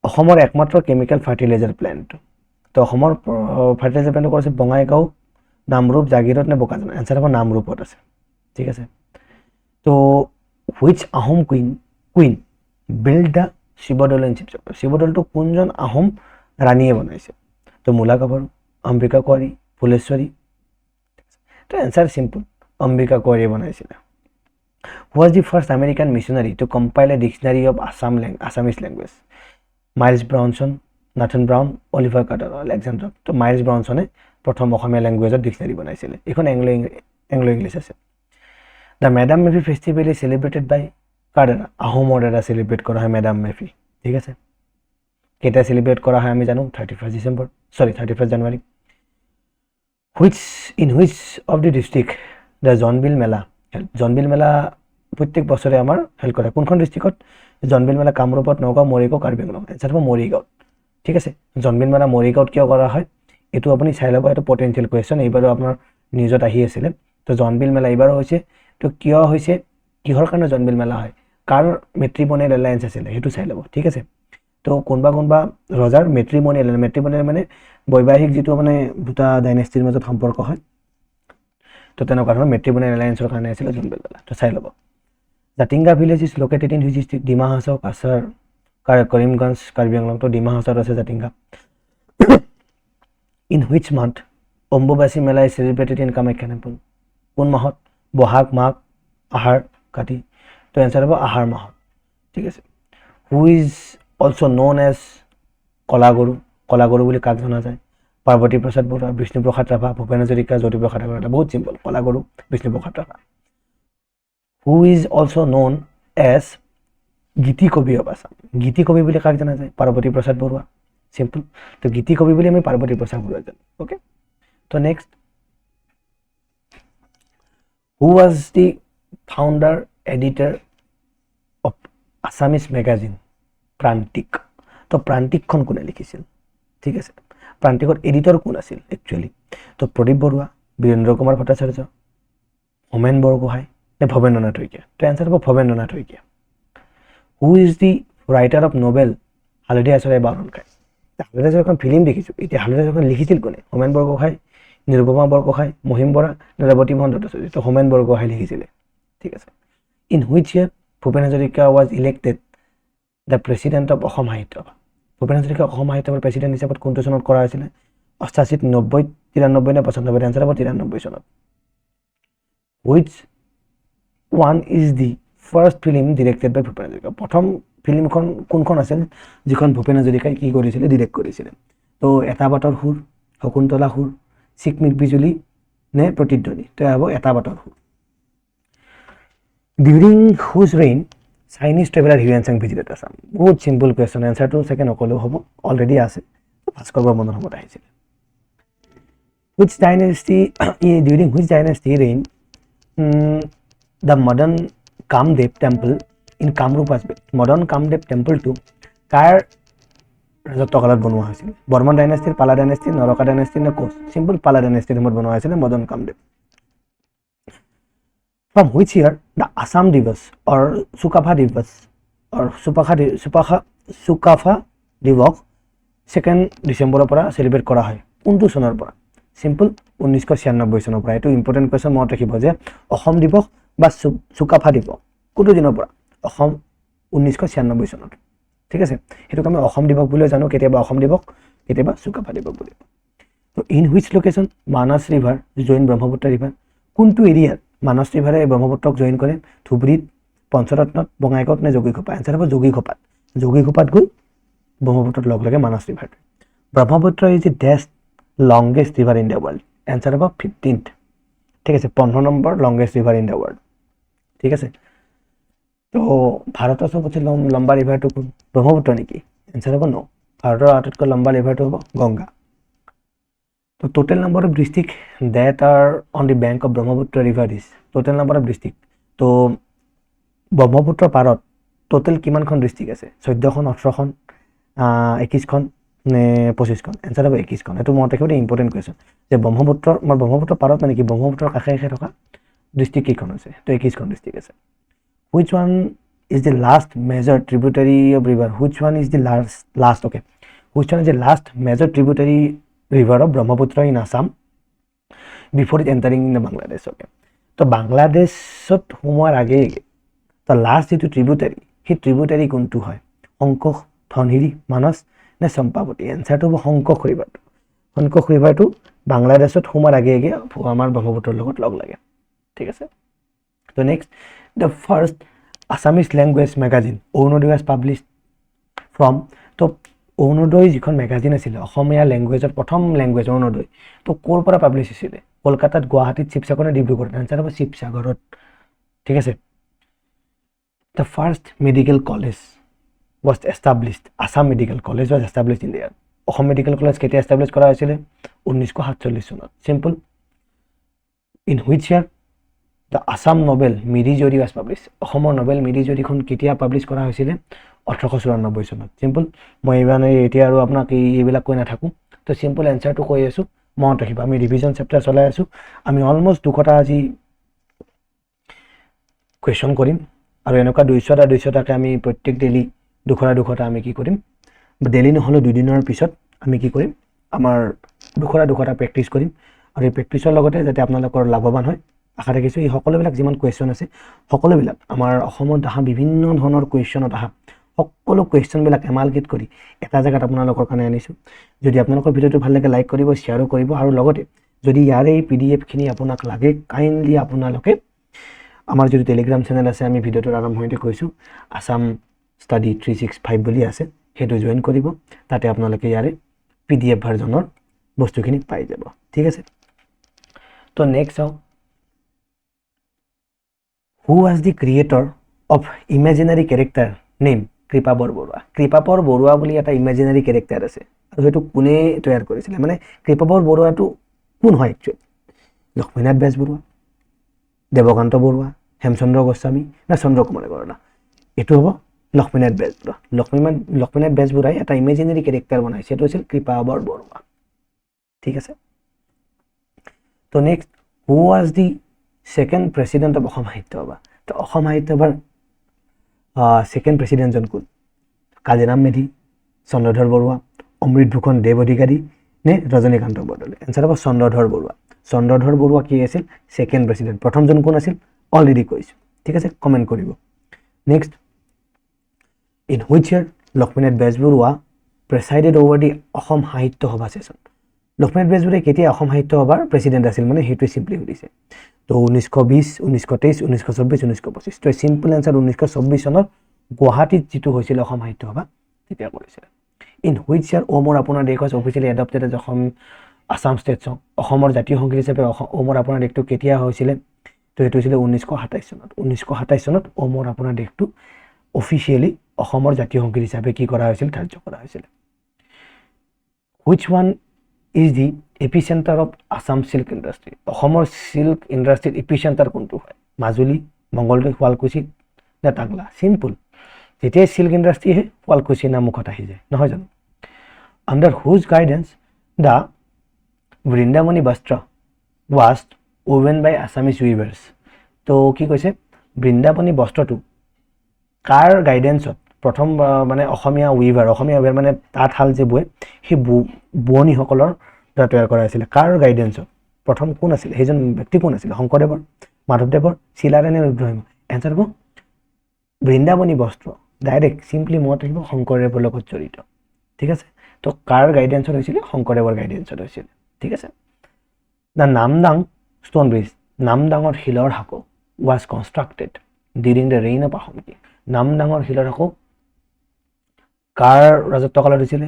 অসমৰ একমাত্ৰ কেমিকেল ফাৰ্টিলাইজাৰ প্লেণ্টটো। তো অসমৰ ফাৰ্টিলাইজাৰ প্লেণ্টটো ক'ত আছে? বঙাইগাঁও, নামৰূপ, জাগিৰোড নে বোকাজান? এনচাৰ হ'ব নামৰূপত আছে, ঠিক আছে। তো which Ahom queen build the Shivadol in Sivasagar? শিৱদৌলটো কোনজন আহোম ৰাণীয়ে বনাইছে? তো মূলা গাভৰু, অম্বিকা কোঁৱাৰী, ফুলেশ্বৰী। তো এনচাৰ চিম্পল, অম্বিকা কোঁৱাৰীয়ে বনাইছিলে। Who was the first American missionary to compile a dictionary of Assamese language? Miles Bronson, Nathan Brown, Oliver Carter, Alexander. তো মাইলছ ব্ৰাউনছনে প্ৰথম অসমীয়া লেংগুৱেজত ডিকশ্যনাৰী বনাইছিলে। এইখন এংলো ইংলিছ আছে। The Medam Mephi festival is celebrated by কাৰ দ্বাৰা? আহোমৰ দ্বাৰা চেলিব্ৰেট কৰা হয় মেডাম মেফি, ঠিক আছে। কেতিয়া চেলিব্ৰেট কৰা হয় আমি জানো? 31 জানুৱাৰী। In which of the district the Jonbeel Mela? Jonbeel Mela প্ৰত্যেক বছৰে আমাৰ হেল্প কৰে। কোনখন ডিষ্ট্ৰিক্টত? জোনবিল মেলা কামৰূপত, নগাঁও, মৰিগাঁও, কাৰ্বি আংলং। এনচাৰ হ'ব মৰিগাঁৱত, ঠিক আছে। জোনবিল মেলা মৰিগাঁৱত কিয় কৰা হয় এইটো আপুনি চাই ল'ব, এইটো পটেঞ্চিয়েল কুৱেশ্যন, এইবাৰো আপোনাৰ নিউজত আহি আছিলে। তো জোনবিল মেলা এইবাৰো হৈছে। তো কিয় হৈছে, কিহৰ কাৰণে জোনবিল মেলা হয়, কাৰ মেট্ৰিমনিয়েল এলায়েন্স আছিলে সেইটো চাই ল'ব, ঠিক আছে। তো কোনোবা ৰজাৰ মেট্ৰিমনিয়েল মানে বৈবাহিক যিটো মানে দুটা ডাইনেষ্টিৰ মাজত সম্পৰ্ক হয়, তো তেনেকুৱা ধৰণৰ মেট্ৰিমনিয়েল এলায়েন্সৰ কাৰণে আছিলে জোনবিল মেলা। তো চাই ল'ব। Jatinga village is located in which district? Dima Hasao, Cachar, Karimganj, Karbi Anglong. তো ডিমা হাছাওত আছে Jatinga. In which month Ambubachi Mela is celebrated in Kamakhya temple? কোন মাহত? বহাগ, মাঘ, আহাৰ, কাতি। তো এনচাৰ হ'ব আহাৰ মাহত, ঠিক আছে। Who is also' known as Kalaguru? Kalaguru বুলি কাক জনা যায়? পাৰ্বতী প্ৰসাদ বৰুৱা, বিষ্ণুপ্ৰসাদ ৰাভা, ভূপেন হাজৰিকা, জ্যোতিপ্ৰসাদ আগৰৱালা। বহুত simple, Kalaguru Bishnuprasad Rabha. Who is also' known as গীতি কবি অফ আছাম? গীতি কবি বুলি কাক জনা যায়? পাৰ্বতী প্ৰসাদ বৰুৱা, চিম্পল। তো গীতি কবি বুলি আমি পাৰ্বতী প্ৰসাদ বৰুৱা জানো, অ'কে। তো next, who was the founder editor of Assamese magazine Prantik? তো প্ৰান্তিকখন কোনে লিখিছিল, ঠিক আছে। প্ৰান্তিকৰ এডিটৰ কোন আছিল একচুৱেলি? তো প্ৰদীপ বৰুৱা, বীৰেন্দ্ৰ কুমাৰ ভট্টাচাৰ্য, হোমেন বৰগোহাঁই নে ভৱেন্দ্ৰনাথ শইকীয়া? তো এনচাৰ হ'ব ভৱেন্দ্ৰনাথ শইকীয়া। হু is the writer of novel হালধীয়া চৰাইৰ বাহন খায়? হালধীয়া চৰাইখন ফিল্ম দেখিছোঁ, এতিয়া হালধীয়া চৰাইখন লিখিছিল কোনে? হোমেন বৰগোহাঁই, নিৰুপমা বৰগোহাঁই, মহিম বৰা নে ৰেৱতী মোহন দত্তচৌধুৰী? তো হোমেন বৰগোহাঁই লিখিছিলে, ঠিক আছে। In which year Bhupen Hazarika was elected the president of Assam Sahitya সভা? ভূপেন হাজৰিকা অসম সাহিত্য সভাৰ প্ৰেচিডেণ্ট হিচাপত কোনটো চনত কৰা হৈছিলে? 88, 90, 93 নে 95? এনচাৰ হ'ব 93 চনত। Which one is the first film directed by Bhupen Hazarika? প্ৰথম ফিল্মখন কোনখন আছিল যিখন ভূপেন হাজৰিকাই কি কৰিছিলে? ডিৰেক্ট কৰিছিলে? তো এটা বাটৰ সুৰ, শকুন্তলা সুৰ, চিকমিক বিজুলী নে প্ৰতিধ্বনি তো হ'ব এটা বাটৰ সু during whose reign Chinese traveller Hiuen Tsang visited Assam বহুত চিম্পল কুৱেশ্যন এনচাৰটো চাগে নকলেও হ'ব অলৰেডি আছে ভাস্কৰ বৰ্মনৰ সময়ত আহিছিলে which dynasty during which dynasty reign the modern Kamdev temple in Kamrup was built modern Kamdev temple to কাৰ ৰাজত্বকালত বনোৱা হৈছিল বৰ্মন ডাইনেষ্টিৰ পালা ডাইনেষ্টি নৰকা ডাইনেষ্টি নে কোচ সিম্পল পালা ডাইনেষ্টিৰ সময়ত বনোৱা হৈছিল Madan Kamdev from which year the Assam Divas or Sukapha Divas or Sukapha Divok 2nd ডিসেম্বৰৰ পৰা সেলিব্ৰেট কৰা হয় কোনটো চনৰ পৰা সিম্পল 1996 চনৰ পৰা এটো ইম্পৰ্টেন্ট কোৱেশ্চন মনত ৰাখিব যে অসম দিৱস বা সুকাফা দিৱস কোনটো দিনৰ পৰা অসম 1996 চনত ঠিক আছে হেতু আমি অসম দিৱস বুলি জানো কেতিয়াবা অসম দিৱস কেতিয়াবা সুকাফা দিৱস বুলি তো in which location Manas river join Brahmaputra river কোনটো এৰিয়াত মানস ৰিভাৰে ব্ৰহ্মপুত্ৰক জয়েন কৰে ধুবুৰীত পঞ্চৰত্নত বঙাইগাঁৱত নে যোগীঘোপা আনসাৰ হ'ব যোগীঘোপাত গৈ ব্ৰহ্মপুত্ৰত লগ লাগে Manas river Brahmaputra is the longest river in the world answer about 15th ঠিক আছে 15 number longest river in the world ঠিক আছে তো ভাৰতৰ সবচে লম্বা ৰিভাৰটো কোন ব্ৰহ্মপুত্ৰ নেকি answer হ'ব নো ভাৰতৰ আটাইতকৈ লম্বা ৰিভাৰটো হ'ব গংগা তো total number of district that are on the bank of Brahmaputra river is total number of district তো ব্ৰহ্মপুত্ৰ পাৰত total কিমানখন ডিস্ট্ৰিক্ট আছে 14খন 18খন 21খন নে 25খন এনসাৰ হবে 21খন এটো মনত ৰাখিব ইম্পৰ্টেন্ট কোৱেশ্চন যে ব্ৰহ্মপুত্ৰ পাৰত মানে কি ব্ৰহ্মপুত্ৰৰ কাষে কাষে থকা ডিস্ট্ৰিক্ট কিখন আছে তো 21খন ডিস্ট্ৰিক্ট আছে which one is the last major tributary of river which one is the last okay which one is the last major tributary river of Brahmaputra in Assam before it entering in the Bangladesh okay তো বাংলাদেশত সোমোৱাৰ আগে তো last যেটো ট্ৰিবিউটাৰি হি ট্ৰিবিউটাৰি কোনটো হয় অংকশ ধনহিৰি মানস নে চম্পাৱতী এনসাৰটো হ'ব সংকশ ৰিভাৰটো বাংলাদেশত সোমাৰ আগে আগে আমাৰ ব্ৰহ্মপুত্ৰৰ লগত লগ লাগে ঠিক আছে তো next the first Assamese language magazine Arunodoi was published from তো অৰুণোদয় যিখন ম্যাগাজিন আছিল অসমীয়া ল্যাঙ্গুয়েজৰ প্ৰথম ল্যাঙ্গুয়েজ অৰুণোদয় তো কোৰ পৰা পাবলিশ হৈছিল কলকাতাত গুৱাহাটীত শিৱসাগৰ নে ডিব্ৰুগড় এনসাৰ হ'ব শিৱসাগৰত ঠিক আছে the first medical college was established Assam Medical College was established in there Assam Medical College কেতিয়া establish কৰা হৈছিল 1947 চনত simple in which year the Assam Nobel Miri Jori was published অসমৰ Nobel Miri Jori খন কেতিয়া publish কৰা হৈছিল 1894 চনত simple মই মানে এতিয়া আৰু আপোনাক এইবিলাক কৈ নাথাকো তো simple answer টো কৈ আছো মনত ৰাখিবা আমি ৰিভিজন চেপ্টাৰ চলাই আছো আমি অলমোস্ট দুটা আজি কোৱেশ্চন কৰিম আৰু এনেকুৱা 200 টাকে আমি প্ৰত্যেক ডেইলি দুখৰা আমি কি কৰিম ডেইলি নহলে দুই দিনৰ পিছত আমি কি কৰিম আমাৰ দুখৰা প্ৰেক্টিস কৰিম আৰু এই প্ৰেক্টিসৰ লগতে যাতে আপোনালোকৰ লাভৱান হয় আশা ৰাখিছো এই সকলোবিলাক যিমান কোৱেশ্চন আছে সকলোবিলাক আমাৰ অসমত আহা বিভিন্ন ধৰণৰ কোৱেশ্চনত আহা সকলো কোৱেশ্চনবিলাক এমালগেট কৰি এটা জায়গাত আপোনালোকৰ কাৰণে আনিছো যদি আপোনালোকৰ ভিডিওটো ভাল লাগে লাইক কৰিব শেয়াৰো কৰিব আৰু লগতে যদি ইয়াৰে এই পিডিএফ খিনি আপোনাক লাগে কাইন্ডলি আপোনালোকে আমাৰ যদি টেলিগ্ৰাম চেনেল আছে আমি ভিডিওটোৰ আৰম্ভণিতে কৈছো আসাম স্টাডি 365 বুলি আছে হেতু জয়েন কৰিব তাতে আপোনালোকে ইয়াৰে পিডিএফ ভাৰ্জনৰ বস্তুখিনি পাই যাব ঠিক আছে তো next who was the creator of imaginary character name Kripabor Barua বুলি এটা ইমাজিনাৰি ক্যাৰেক্টাৰ আছে আৰু হেতু কোনে তৈয়াৰ কৰিছিল মানে কৃপাবৰ বৰুৱাটো কোন হয় একচুয়ালি লক্ষ্মীনাথ বেজবৰুৱা দেৱকান্ত বৰুৱা হেমচন্দ্ৰ গোস্বামী না চন্দ্ৰকুমাৰ বৰুৱা এটো হ'ব লক্ষ্মীনাথ বেজবৰুৱাই এটা ইমাজিনাৰি ক্যাৰেক্টাৰ বনাইছে এটো আছিল কৃপাবৰ বৰুৱা ঠিক আছে তো next who was the second president of Assam Sahitya সভা তো অসম সাহিত্য সভাৰ সেকেন্ড প্ৰেসিডেন্ট জন কোন কাজিৰাম মেধি চন্দ্ৰধৰ বৰুৱা অমৃত ভূষণ দেৱ অধিকাৰী নে ৰজনীকান্ত বৰদলৈ এনসাৰ হ'ব চন্দ্ৰধৰ বৰুৱা কি আছিল সেকেন্ড প্ৰেসিডেন্ট প্ৰথম জন কোন আছিল অলৰেডি কৈছো ঠিক আছে কমেন্ট কৰিব next in which year Lakshminath Bezbaroa presided over the Asam Sahitya Sabha session Lakshminath বেজবৰুৱাই কেতিয়া অসম সাহিত্য সভাৰ প্রেসিডেন্ট আছিল মানে হেতু সিম্পলি সুধিছে তো 1920 1923 1924 1925 তো সিম্পল আনসার 1924 চনত গুৱাহাটীত যেটো হৈছিল অসম সাহিত্য সভা তেতিয়া কৰিছিল in which year মোৰ আপোনাৰ দেশ was officially adopted as Assam Assam state song, অসমৰ জাতীয় সংগীত হিচাপে অ মোৰ আপোনাৰ দেশটো কেতিয়া হৈছিলে? তো সেইটো হৈছিলে 1927 চনত। 1927 চনত অ মোৰ আপোনাৰ দেশটো অফিচিয়েলি অসমৰ জাতীয় সংগীত হিচাপে কি কৰা হৈছিল? ধাৰ্য কৰা হৈছিল। Which one is the epicentre of Assam silk industry? অসমৰ চিল্ক ইণ্ডাষ্ট্ৰিৰ এপিচেণ্টাৰ কোনটো হয়? মাজুলী, মংগলদৈ, শুৱালকুছি নে টাংলা? চিম্পল, যেতিয়াই চিল্ক ইণ্ডাষ্ট্ৰি আহে শুৱালকুছি নাম মুখত আহি যায়, নহয় জানো? আণ্ডাৰ হুজ guidance the Vrindavani Vastra was woven by Assamese weavers? তো কি কৈছে? বৃন্দাবনী বস্ত্ৰটো কাৰ গাইডেন্সত প্ৰথম মানে অসমীয়া উইভাৰ মানে তাঁতশাল যে বয় সেই বোৱনীসকলৰ দ্বাৰা তৈয়াৰ কৰা হৈছিলে। কাৰ গাইডেন্সত? প্ৰথম কোন আছিল? সেইজন ব্যক্তি কোন আছিল? শংকৰদেৱৰ, মাধৱদেৱৰ, চিলাৰায় নে ৰুদ্ৰসিংহ? এনচাৰ হ'ব বৃন্দাবনী বস্ত্ৰ। ডাইৰেক্ট চিম্পলি মনত ৰাখিব শংকৰদেৱৰ লগত জড়িত। ঠিক আছে, তো কাৰ গাইডেন্সত হৈছিলে? শংকৰদেৱৰ গাইডেন্সত হৈছিলে। ঠিক আছে। দ্য নামদাং ষ্ট'ন ব্ৰিজ, নামদাঙৰ শিলৰ সাঁকো was constructed during the reign of Ahom king? নামদাঙৰ শিলৰ সাঁকো কাৰ ৰাজত্বকালত হৈছিলে?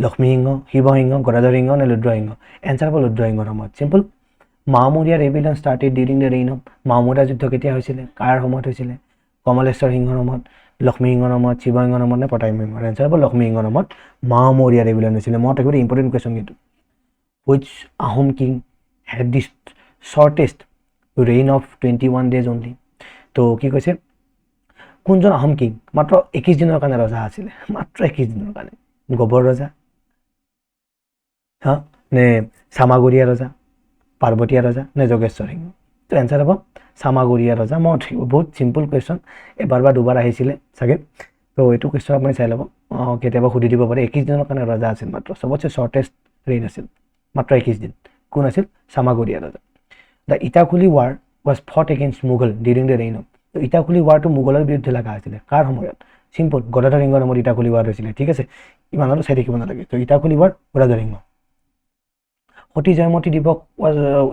লক্ষ্মীসিংহ, শিৱসিংহ, গদাধৰ সিংহ নে ৰুদ্ৰসিংহ? এনচাৰ হ'ব ৰুদ্ৰসিংহৰ সময়ত। Simple. Moamoria rebellion started during the reign of, Moamoria যুদ্ধ কেতিয়া হৈছিলে? কাৰ সময়ত হৈছিলে? কমলেশ্বৰ সিংহৰ সময়ত, লক্ষ্মীসিংহৰ সময়ত, শিৱসিংহৰ সময়ত নে প্ৰতাপ সিংহৰ? এনচাৰ হ'ব লক্ষ্মীসিংহৰ সময়ত মামৰীয়া ৰেবিলিয়ন হৈছিলে। মনত ৰাখিব, ইম্পৰ্টেণ্ট কুৱেশ্যন কিন্তু। Which Ahom king head the shortest reign of 21 days only? তো কি কৈছে? কোনজন আহোম কিং মাত্ৰ 21 দিনৰ কাৰণে ৰজা আছিলে? মাত্ৰ 21 দিনৰ কাৰণে। গোবৰ ৰজা নে চামাগুৰিয়া ৰজা, পাৰ্বতীয়া ৰজা নে যোগেশ্বৰ সিংহ? তো এনচাৰ হ'ব চামাগুৰিয়া ৰজা। মনত ৰাখিব, বহুত চিম্পল কুৱেশ্যন, এবাৰ বা দুবাৰ আহিছিলে চাগে। তো এইটো কুৱেশ্যন আপুনি চাই ল'ব, কেতিয়াবা সুধি দিব পাৰে। 21 দিনৰ কাৰণে ৰজা আছিল মাত্ৰ, চবতছে শ্বৰ্টেষ্ট ৰেইন আছিল, মাত্ৰ 21 দিন। কোন আছিল? চামাগুৰিয়া ৰজা। The Itakhuli war was fought against Mughal during the reign of? তো ইটাখুলি ৱাৰটো মোগলৰ বিৰুদ্ধে লগা হৈছিলে কাৰ সময়ত? চিম্পল, গদাধৰ সিংহৰ সময়ত ইটাখুলি ৱাৰ হৈছিলে। ঠিক আছে, ইমানতো চাই থাকিব নালাগে। তো ইটাখুলি ৱাৰ গদাধৰ সিংহ। সতী জয়মতী দিৱস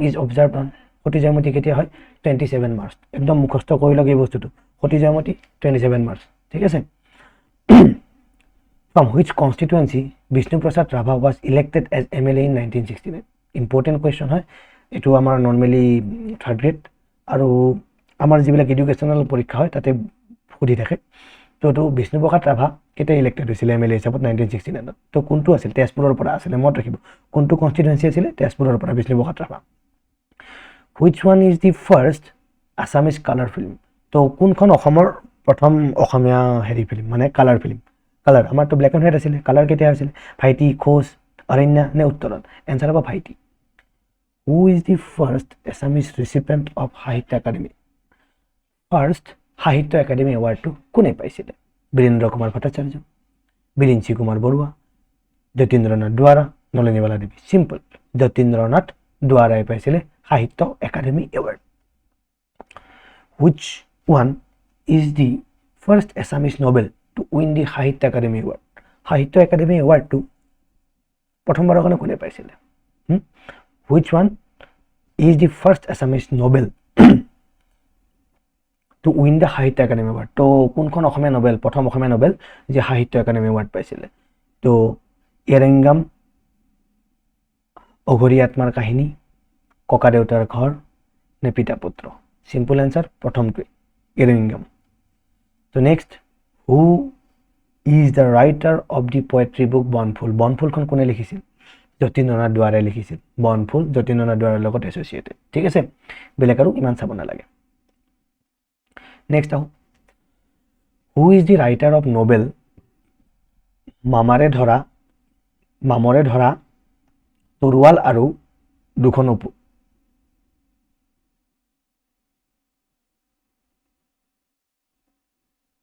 ইজ অবজাৰ্ভ অন? সতী জয়মতী কেতিয়া হয়? 27 মাৰ্চ। একদম মুখস্থ কৰি লওক এই বস্তুটো। সতী জয়মতী 27 মাৰ্চ। ঠিক আছে। From which constituency Bishnuprasad Rabha was elected as MLA in 1969? Important question হয় এইটো, আমাৰ নৰ্মেলি থাৰ্ড গ্ৰেড আৰু আমাৰ যিবিলাক এডুকেশ্যনেল পৰীক্ষা হয় তাতে সুধি থাকে। তো এইটো বিষ্ণুপ্ৰসাদ ৰাভা কেতিয়া ইলেক্টেড হৈছিলে MLA হিচাপত? 1969। তো কোনটো আছিল? তেজপুৰৰ পৰা আছিলে। মনত ৰাখিব, কোনটো কনষ্টিটুৱেঞ্চি আছিলে? তেজপুৰৰ পৰা Bishnuprasad Rabha. Which one is the first Assamese colour film? তো কোনখন অসমৰ প্ৰথম অসমীয়া ফিল্ম মানে কালাৰ ফিল্ম? কালাৰ আমাৰতো ব্লেক এণ্ড হোৱাইট আছিলে, কালাৰ কেতিয়া হৈছিলে? ভাইটি, খোজ, অৰণ্যা নে উত্তৰণ? এনচাৰ হ'ব ভাইটি। Who is the first Assamese recipient of Sahitya Akademi? First Sahitya Akademi এৱাৰ্ডটো কোনে পাইছিলে? বীৰেন্দ্ৰ কুমাৰ ভট্টাচাৰ্য, বিৰিঞ্চি কুমাৰ বৰুৱা, যতীন্দ্ৰনাথ দুৱাৰা, নলিনীবালা দেৱী? চিম্পল, যতীন্দ্ৰনাথ দুৱাৰাই পাইছিলে Sahitya Akademi award. Which one is the first Assamese novel to win the Sahitya Akademi award? Sahitya Akademi এৱাৰ্ডটো প্ৰথমবাৰৰ কাৰণে কোনে পাইছিলে? Which one is the first Assamese novel to win the Sahitya Akademi award? তো কোনখন অসমীয়া নভেল, প্ৰথম অসমীয়া নভেল যে সাহিত্য একাডেমী এৱাৰ্ড পাইছিলে? তো এৰেংগাম, অঘৰী আত্মাৰ কাহিনী, ককা দেউতাৰ ঘৰ নে পিতা পুত্ৰ? চিম্পল এনচাৰ প্ৰথমটোৱে, এৰেংগাম। তো next, who is the writer of the poetry book Bonphool? বনফুলখন কোনে লিখিছিল? যতীন্দ্ৰনাথ দুৱাৰাই লিখিছিল। বনফুল যতীন্দ্ৰনাথ দুৱাৰৰ লগত এছ'চিয়েটেড। ঠিক আছে, বেলেগ আৰু ইমান চাব নালাগে। নেক্সট আহোঁ, হু is the writer of novel মামৰে ধৰা তৰোৱাল আৰু দুখন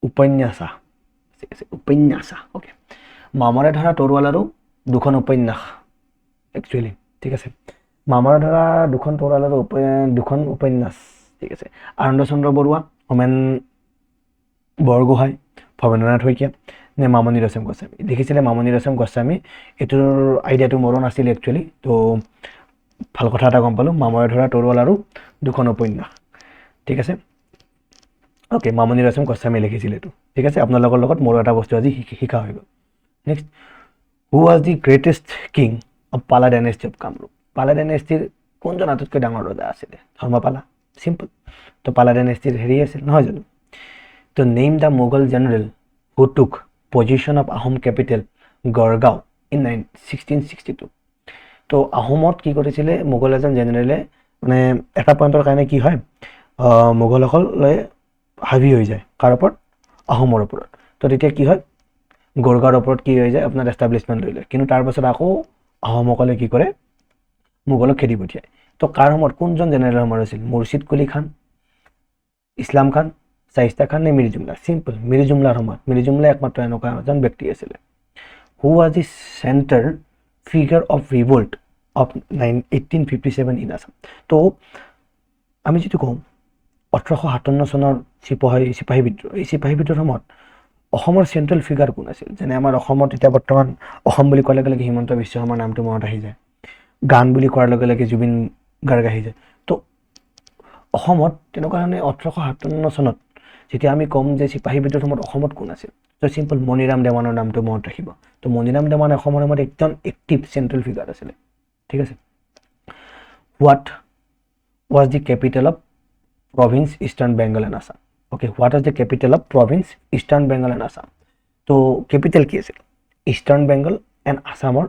উপন্যাসা? ঠিক আছে, উপন্যাসা। অ'কে, মামৰে ধৰা তৰোৱাল আৰু দুখন উপন্যাস একচুৱেলি। ঠিক আছে, মামৰে ধৰা দুখন তৰোৱাল আৰু দুখন উপন্যাস। ঠিক আছে, আনন্দ চন্দ্ৰ বৰুৱা, হোমেন বৰগোহাঁই, ভৱেন্দ্ৰনাথ শইকীয়া নে মামণি ৰয়ছম গোস্বামী? লিখিছিলে মামণি ৰয়ছম গোস্বামী। এইটোৰ আইডিয়াটো মোৰো নাছিল একচুৱেলি, তো ভাল কথা এটা গম পালোঁ, মামৰে ধৰা তৰোৱাল আৰু দুখন উপন্যাস। ঠিক আছে, অ'কে, মামণি ৰয়ছম গোস্বামী লিখিছিল এইটো। ঠিক আছে, আপোনালোকৰ লগত মোৰো এটা বস্তু আজি শিকা হৈ গ'ল। Next, who was the greatest king of Pala dynasty of Kamrup. Pala ডাইনেষ্টিৰ কোনজন আটাইতকৈ ডাঙৰ ৰজা আছিলে? ধৰ্মপালা। চিম্পল। তো পালা ডাইনেষ্টিৰ হেৰি আছিল নহয় জানো? তো name the Mughal general who took position of Ahom capital Garhgaon in 1662। তো আহোমত কি কৰিছিলে মোগল এজন জেনেৰেলে, মানে এটা পইণ্টৰ কাৰণে কি হয় মোগলসকলে হাবি হৈ যায় কাৰ ওপৰত? আহোমৰ ওপৰত। তো তেতিয়া কি হয় গড়গাঁৱৰ ওপৰত কি হৈ যায় আপোনাৰ এষ্টাব্লিছমেণ্ট লৈ লয়। কিন্তু তাৰপাছত আকৌ আহোমসকলে কি কৰে মোগলক খেদি পঠিয়ায়। তো কাৰ সময়ত কোনজন জেনেৰেলৰ সময়ত আছিল? মুৰ্ছিদ কুলি খান, ইছলাম খান, শাইস্তা খান নে মিৰি জুমলা? চিম্পল, মিৰি জুমলাৰ সময়ত। মিৰি জুমলা একমাত্ৰ এনেকুৱা এজন ব্যক্তি আছিলে। হু was the centre figure of revolt of 1857 in Assam? তো আমি যিটো কওঁ 1857 চনৰ চিপাহী বিদ্ৰোহ, এই চিপাহী বিদ্ৰোহৰ সময়ত অসমৰ চেণ্ট্ৰেল ফিগাৰ কোন আছিল? যেনে আমাৰ অসমত এতিয়া বৰ্তমান অসম বুলি কোৱাৰ লগে লগে হিমন্ত বিশ্ব শৰ্মাৰ নামটো মনত আহি যায়, গান বুলি কোৱাৰ লগে লগে জুবিন গাৰ্গ আহি যায়। তো অসমত তেনেকুৱা ধৰণে 1857 চনত যেতিয়া আমি ক'ম যে চিপাহী বিদ্ৰোহৰ সময়ত অসমত কোন আছিল? তো চিম্পল মণিৰাম দেৱানৰ নামটো মনত ৰাখিব। তো মণিৰাম দেৱান অসমৰ সময়ত একদম এক্টিভ চেণ্ট্ৰেল ফিগাৰ আছিলে। ঠিক আছে। What was the capital of province eastern Bengal and Assam? Okay, what was the capital of province eastern Bengal and Assam? তো কেপিটেল কি আছিল? ইষ্টাৰ্ণ বেংগল এণ্ড আছামৰ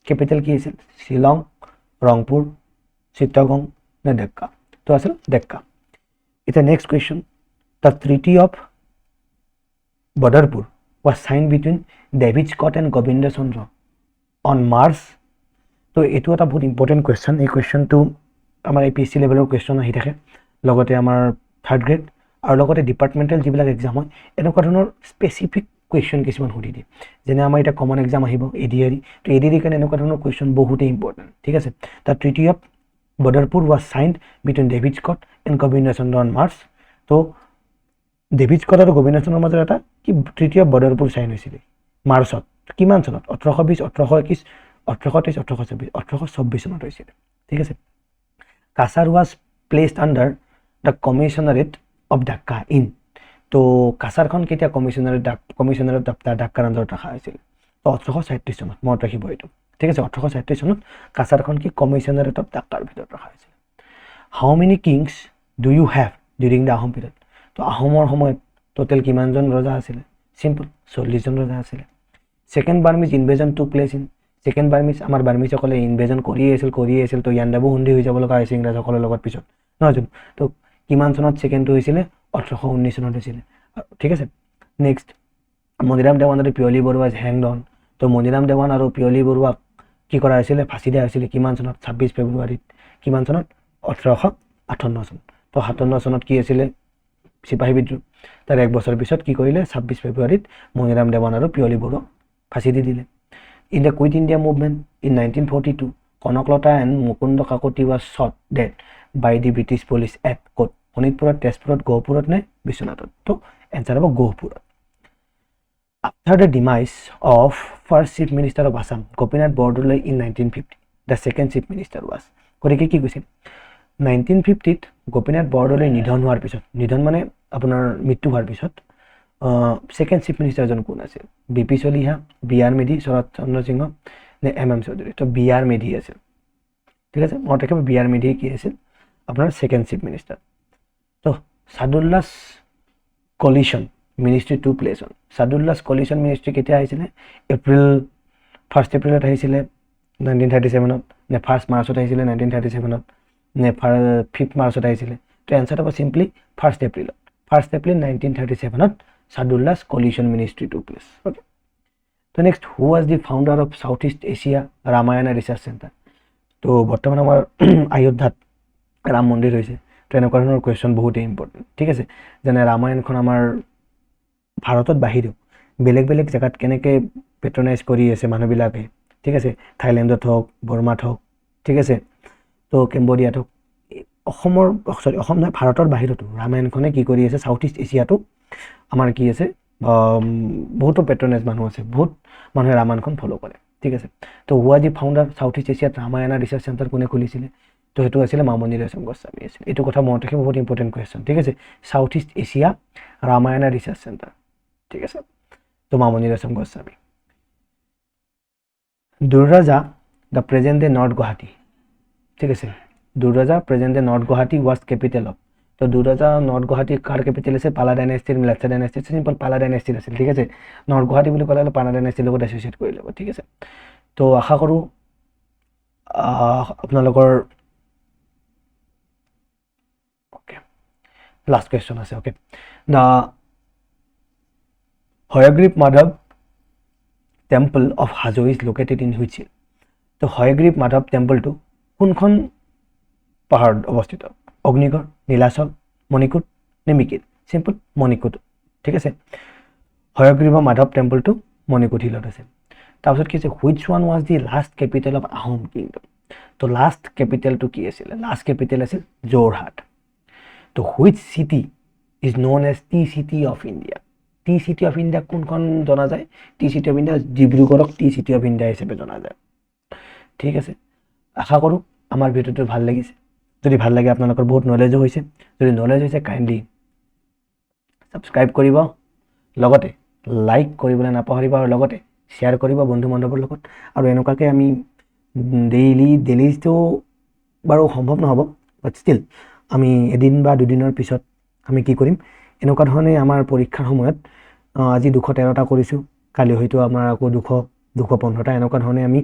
কেপিটেল কি আছিল? শ্বিলং, ৰংপুৰ, চিটাগং নে ডেক্কা? তো আছিল ডেক্কা। এতিয়া next question, the treaty of Badarpur was sign between David Scott and Gobinda Chandra on March. তো এইটো এটা বহুত ইম্পৰ্টেণ্ট কুৱেশ্যন। এই কুৱেশ্যনটো আমাৰ APSC লেভেলৰ কুৱেশ্যন আহি থাকে, লগতে আমাৰ থাৰ্ড গ্ৰেড আৰু লগতে ডিপাৰ্টমেণ্টেল যিবিলাক এক্সাম হয় এনেকুৱা ধৰণৰ স্পেচিফিক কুৱেশ্যন কিছুমান সুধি দিয়ে। যেনে আমাৰ এতিয়া কমন এক্সাম আহিব ADRE, তো ADRE কাৰণে এনেকুৱা ধৰণৰ কুৱেশ্যন বহুতেই ইম্পৰ্টেণ্ট। ঠিক আছে। The treaty of Badarpur was signed between David Scott and Gobinda Chandra on March. তো ডেভিড স্কট আৰু গোবিন্দ চন্দ্ৰৰ মাজত এটা কি ট্ৰিটি অফ বদৰপুৰ চাইন হৈছিলে মাৰ্চত। কিমান চনত? 1820, 1821, 1823, 1824, 1824 চনত হৈছিলে। ঠিক আছে। Cachar was placed under the commissionerate of Dhaka in. তো কাছাৰখন কেতিয়া কমিশ্যনাৰেট ঢাকাৰ আণ্ডাৰত ৰখা হৈছিল? তো 1837 চনত, মনত ৰাখিব এইটো। ঠিক আছে। 1837 চনত কাছাৰখন কি কমিশ্যনাৰেট অফ ঢাকাৰ ভিতৰত ৰখা হৈছিল। How many kings do you have during the Ahom period? তো আহোমৰ সময়ত টোটেল কিমানজন ৰজা আছিলে? চিম্পল, 40জন ৰজা আছিলে। ছেকেণ্ড বাৰ্মিজ ইনভেজন টুক প্লেচ ইন। ছেকেণ্ড বাৰ্মিজ আমাৰ বাৰ্মিজসকলে ইনভেজন কৰিয়ে আছিল। তো ইয়াণ্ডাবু সন্ধি হৈ যাব লগা হৈছে ইংৰাজসকলৰ লগত পিছত, নহয় জানো? তো কিমান চনত ছেকেণ্ডটো হৈছিলে? 1819 চনত হৈছিলে। ঠিক আছে। নেক্সট, মণিৰাম দেৱান আৰু পিয়লি বৰুৱা হেংড অন। তো মণিৰাম দেৱান আৰু পিয়লি বৰুৱাক কি কৰা হৈছিলে? ফাঁচি দিয়া হৈছিলে। কিমান চনত? 26 ফেব্ৰুৱাৰীত। কিমান চনত? 1858 চনত। তো 57 চনত কি আছিলে? চিপাহী বিদ্ৰোহ। তাৰ এক বছৰ পিছত কি কৰিলে? 26 ফেব্ৰুৱাৰীত মণিৰাম দেৱান আৰু পিয়লি বৰুৱাক ফাঁচি দি দিলে। In the quit India movement in 1942 Kanaklata and Mukunda Kakati was shot dead by the British police at ক'ত? শোণিতপুৰত, তেজপুৰত, গহপুৰত নে বিশ্বনাথত? তো এনচাৰ হ'ব গহপুৰত। After the demise of first chief minister of Assam Gopinath Bordoloi in 1950 the second chief minister was. গতিকে কি কৈছিল? 1950ত গোপীনাথ বৰদলৈ নিধন হোৱাৰ পিছত, নিধন মানে আপোনাৰ মৃত্যু হোৱাৰ পিছত ছেকেণ্ড চিফ মিনিষ্টাৰজন কোন আছিল? BP চলিহা, BR মেধি, শৰৎ চন্দ্ৰ সিংহ নে MM চৌধুৰী? তো BR মেধি আছিল। ঠিক আছে। মনত ৰাখিব BR মেধি কি আছিল আপোনাৰ ছেকেণ্ড চিফ মিনিষ্টাৰ। তো Saadulla's coalition ministry to place on. Saadulla's coalition ministry কেতিয়া আহিছিলে? ফাৰ্ষ্ট এপ্ৰিলত আহিছিলে 1937ত, নে ফাৰ্ষ্ট মাৰ্চত আহিছিলে 1937ত, নে 5 মাৰ্চত আহিছিলে? তো এনচাৰ হ'ব চিম্পলি 1 এপ্ৰিলত। 1 এপ্ৰিল 1937ত Saadulla's coalition ministry to place. Okay. তো next, who was the founder of south east Asia Ramayana research centre? তো বৰ্তমান আমাৰ অযোধ্যাত ৰাম মন্দিৰ হৈছে। তো এনেকুৱা ধৰণৰ কুৱেশ্যন বহুতেই ইম্পৰ্টেণ্ট। ঠিক আছে। যেনে ৰামায়ণখন আমাৰ ভাৰতত বাহিৰেও বেলেগ বেলেগ জেগাত কেনেকৈ পেট্ৰনাইজ কৰি আছে মানুহবিলাকে। ঠিক আছে। থাইলেণ্ডত হওক, বৰ্মাত হওক, ঠিক আছে, তো কেম্বোডিয়াত হওক, অসম নহয়, ভাৰতৰ বাহিৰতো ৰামায়ণখনে কি কৰি আছে? চাউথ ইষ্ট এছিয়াটো আমাৰ কি আছে বহুতো পেট্ৰনাইজ মানুহ আছে, বহুত মানুহে ৰামায়ণখন ফ'ল' কৰে। ঠিক আছে। তো হুৱা দি ফাউণ্ডাৰ চাউথ ইষ্ট এছিয়াত ৰামায়ণ ৰিচাৰ্চ চেণ্টাৰ কোনে খুলিছিলে? তো সেইটো আছিলে মামণি ৰয়ছম গোস্বামী আছিল। এইটো কথা মনত ৰাখিব, বহুত ইম্পৰ্টেণ্ট কুৱেশ্যন। ঠিক আছে। South east Asia Ramayana research centre. ঠিক আছে। তো Mamoni Raisom Goswami. Durjaya the present day north Guwahati, ঠিক আছে, Durjaya present day north Guwahati was capital of, তো দুৰৰাজা নৰ্থ গুৱাহাটী কাৰ কেপিটেল আছে, পালা ডাইনেষ্টিৰ, মিলাচ্ছা ডাইনেষ্টিৰ, চিম্পল পালা ডাইনেষ্টিৰ আছিল, ঠিক আছে, নৰ্থ গুৱাহাটী বুলি ক'লে পালা ডাইনেষ্টিৰ লগত এছ'চিয়েট কৰি ল'ব, ঠিক আছে। তো আশা কৰোঁ আপোনালোকৰ অ'কে লাষ্ট কুৱেশ্যন আছে, okay, the Hayagriva Madhava temple of Hajo is located in which hill, তো হয়গ্ৰীৱ মাধৱ টেম্পলটো কোনখন পাহাৰত অৱস্থিত, অগ্নিগড়, নীলাচল, মণিকোট নে মিকিৰ, চিম্পল মণিকোট, ঠিক আছে, হয়গ্ৰীৱ মাধৱ টেম্পলটো মণিকোট হিলত আছে। তাৰপিছত কি আছে, which one was the last capital of Ahom kingdom, তো লাষ্ট কেপিটেলটো কি আছিলে, লাষ্ট কেপিটেল আছিল যোৰহাট। তো which city is known as tea city of India, tea city of India কোনখন জনা যায়, টি চিটি অফ ইণ্ডিয়া ডিব্ৰুগড়ক টি চিটি অফ ইণ্ডিয়া হিচাপে জনা যায়, ঠিক আছে। আশা কৰোঁ আমাৰ ভিডিঅ'টো ভাল লাগিছে, যদি ভাল লাগে আপোনালোকৰ বহুত নলেজো হৈছে, যদি নলেজ হৈছে কাইণ্ডলি ছাবস্ক্ৰাইব কৰিব, লগতে লাইক কৰিবলৈ নাপাহৰিব, আৰু লগতে শ্বেয়াৰ কৰিব বন্ধু বান্ধৱৰ লগত। আৰু এনেকুৱাকৈ আমি ডেইলিটো বাৰু সম্ভৱ নহ'ব, বাট ষ্টিল আমি এদিন বা দুদিনৰ পিছত আমি কি কৰিম, এনেকুৱা ধৰণে আমাৰ পৰীক্ষাৰ সময়ত আজি 213টা কৰিছোঁ, কালি হয়তো আমাৰ আকৌ 215টা, এনেকুৱা ধৰণে আমি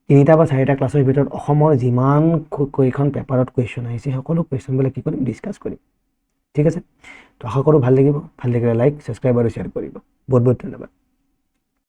3টা বা 4টা ক্লাছৰ ভিতৰত অসমৰ যিমান কেইখন পেপাৰত কুৱেশ্যন আহিছে সকলো কুৱেশ্যনবিলাক কি কৰিম, ডিছকাছ কৰিম, ঠিক আছে। তো আশা কৰোঁ ভাল লাগিব, ভাল লাগিলে লাইক, ছাবস্ক্ৰাইব আৰু শ্বেয়াৰ কৰিব। বহুত বহুত ধন্যবাদ।